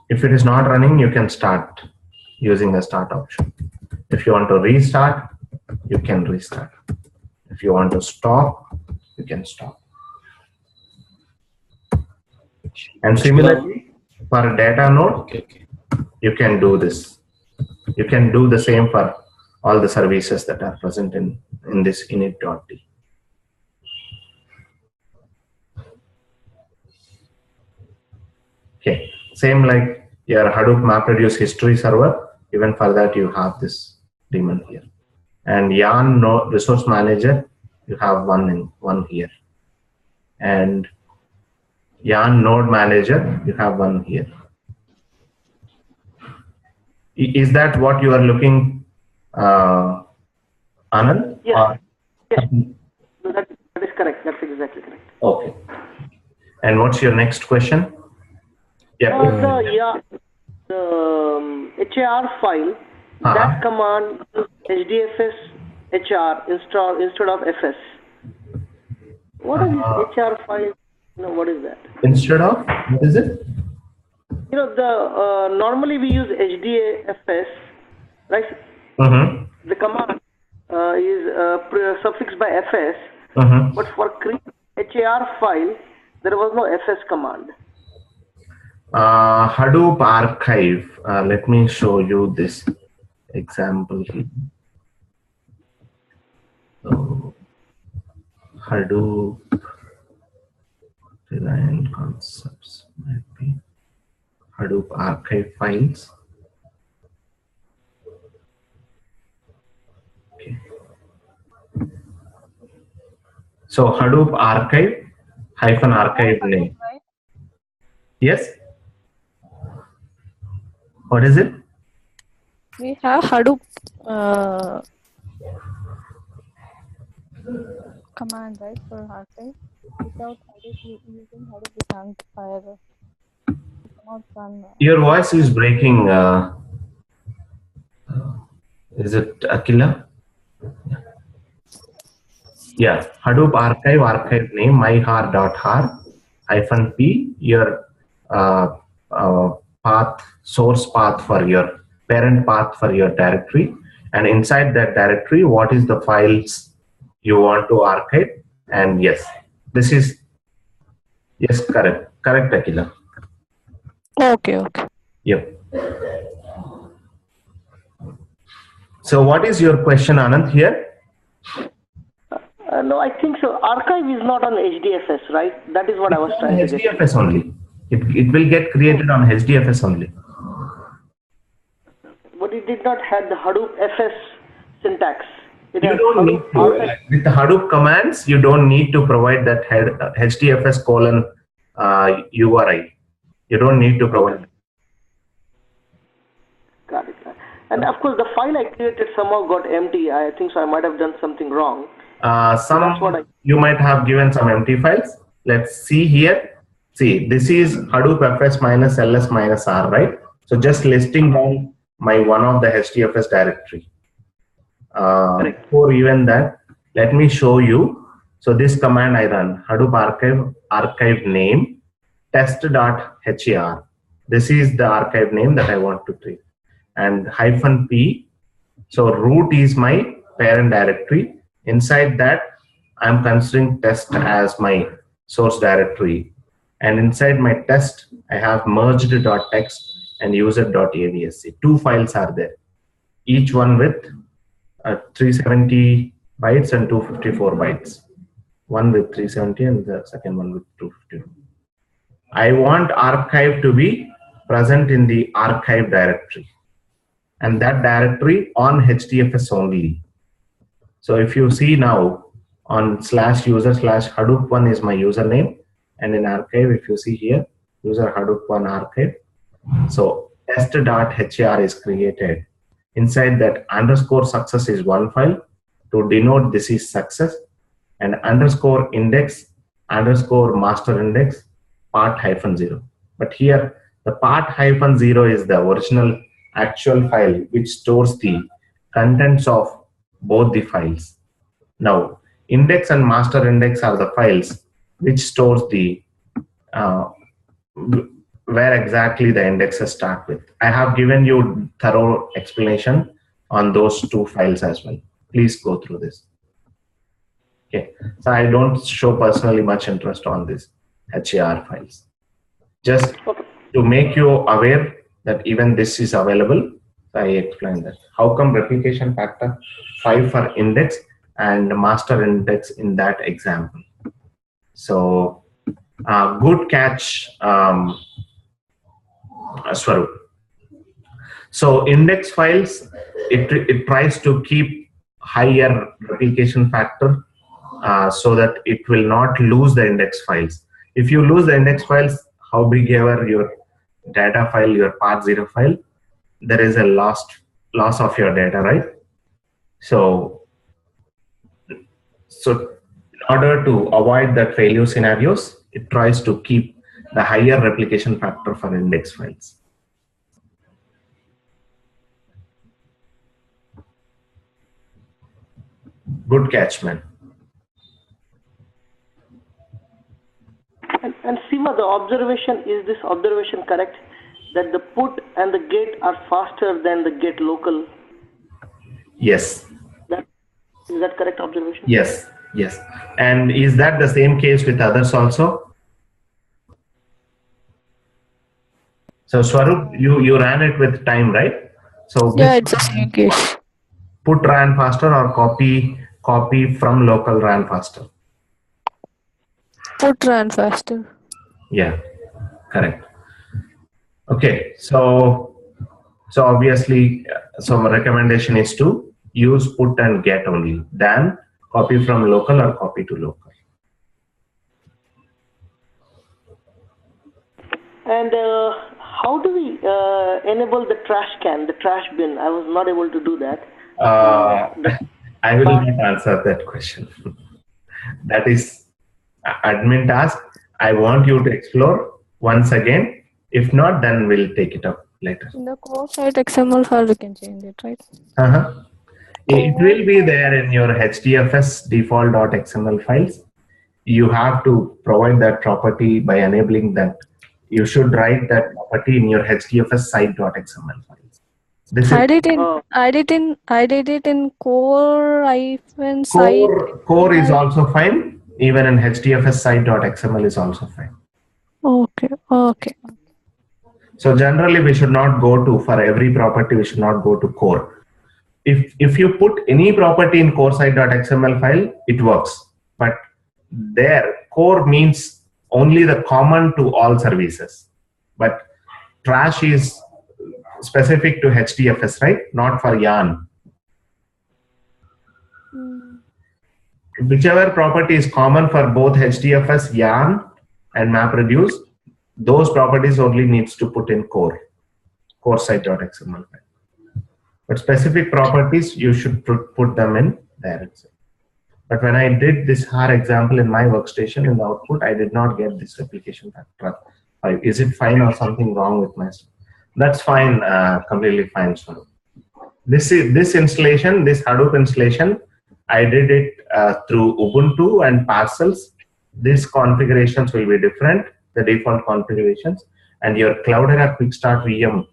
If it is not running, you can start using the start option. If you want to restart, you can restart. If you want to stop, you can stop. And similarly, for a data node, you can do this. You can do the same for all the services that are present in this init.d. Okay, same like your Hadoop MapReduce history server, even for that you have this daemon here. And Yarn node resource manager, you have one here. And Yarn node manager, you have one here. Is that what you are looking, Anand? Yes. Yes. That is correct. That's exactly correct. Okay. And what's your next question? The HAR file, that command HDFS HR instead of FS. What is HR file? What is that? Instead of, what is it? Normally we use HDFS, right? The command is suffixed by FS, but for create HAR file, there was no FS command. Hadoop archive. Let me show you this example here. So, Hadoop design concepts might be Hadoop archive files. Okay. So Hadoop archive hyphen archive name. Yes. What is it? We have Hadoop command, right, for archive. Without Hadoop, using Hadoop, we can't fire. Cannot run. Your voice is breaking. Is it Akila? Yeah. Hadoop archive name myhar.har -p your path, source path for your parent path for your directory, and inside that directory, what is the files you want to archive? And yes, this is correct, Akila. Okay. Yep. So, what is your question, Anand? Here? No, I think so. Archive is not on HDFS, right? That is what I was trying to get. HDFS only. It will get created on HDFS only. But it did not have the Hadoop FS syntax. You don't need to. With the Hadoop commands, you don't need to provide that HDFS colon URI. You don't need to provide. Got it. And of course, the file I created somehow got empty. I think so. I might have done something wrong. You might have given some empty files. Let's see here. See, this is Hadoop FS -ls -r, right? So just listing down one of the HDFS directory. Before even that, Let me show you. So this command I run, Hadoop archive name test.har. This is the archive name that I want to create. And -p. So root is my parent directory. Inside that, I'm considering test as my source directory. And inside my test, I have merged.txt and user.avsc. Two files are there, each one with 370 bytes and 254 bytes. One with 370 and the second one with 254. I want archive to be present in the archive directory, and that directory on HDFS only. So if you see now on /user/Hadoop1 is my username, and in archive, if you see here, user Hadoop1 archive. So test.har is created. Inside that _success is one file to denote this is success, and _index _master index part -0. But here the part -0 is the original actual file which stores the contents of both the files. Now index and master index are the files which stores the where exactly the indexes start with. I have given you thorough explanation on those two files as well. Please go through this. Okay, so I don't show personally much interest on this HAR files. Just to make you aware that even this is available, I explained that. How come replication factor 5 for index and master index in that example? So good catch, Swarup. So index files, it tries to keep higher replication factor so that it will not lose the index files. If you lose the index files, how big ever your data file, your part0 file, there is a loss of your data, right? So in order to avoid that failure scenarios, it tries to keep the higher replication factor for index files. Good catch, man. And Siva, the observation, is this observation correct? That the put and the get are faster than the get local? Yes. Is that correct observation? Yes, yes. And is that the same case with others also? So Swarup, you ran it with time, right? So Yeah, it's the same case. Put ran faster or copy from local ran faster? Put ran faster. Yeah, correct. Okay, so obviously, so my recommendation is to use put and get only than copy from local or copy to local. And how do we enable the trash can, the trash bin? I was not able to do that. I will not answer that question. That is admin task. I want you to explore once again. If not, then we'll take it up later. In the core site XML file, we can change it, right? It will be there in your HDFS default.xml files. You have to provide that property by enabling that. You should write that property in your HDFS site.xml files. I did it in core-site. Core is also fine. Even in HDFS site.xml is also fine. Okay. So generally, we should not go to, for every property, we should not go to core. If you put any property in core site.xml file, it works. But there, core means only the common to all services. But trash is specific to HDFS, right? Not for yarn. Whichever property is common for both HDFS, yarn, and MapReduce, those properties only needs to put in core site.xml file. But specific properties, you should put them in there itself. But when I did this HAR example in my workstation in the output, I did not get this replication factor. Is it fine or something wrong with my? That's fine, completely fine. So this installation, this Hadoop installation, I did it through Ubuntu and parcels. These configurations will be different, the default configurations, and your Cloudera Quick Start VM,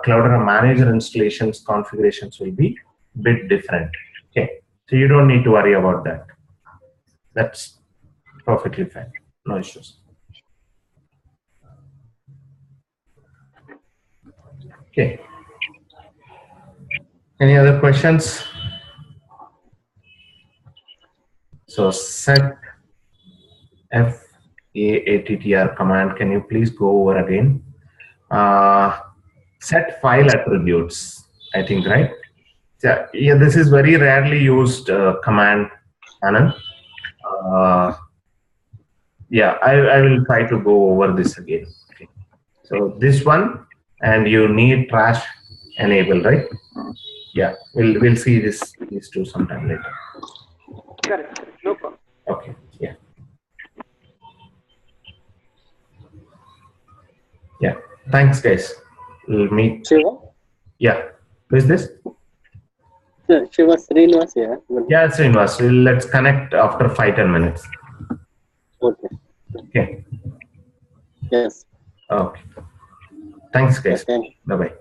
Cloudera Manager installations configurations will be a bit different. Okay, so you don't need to worry about that. That's perfectly fine, no issues. Okay. Any other questions? So set FAATTR command, can you please go over again? Set file attributes, I think, right? Yeah, this is very rarely used command, Anand. Yeah, I will try to go over this again. Okay. So this one, and you need trash enable, right? Yeah, we'll see these two sometime later. Correct. No problem. Okay. Yeah. Yeah. Thanks, guys. We'll meet. Shiva? Yeah. Who is this? Shiva Srinivas here. Yeah, Srinivas. Let's connect after 5-10 minutes. Okay. Okay. Yes. Okay. Thanks, guys. Okay. Bye-bye.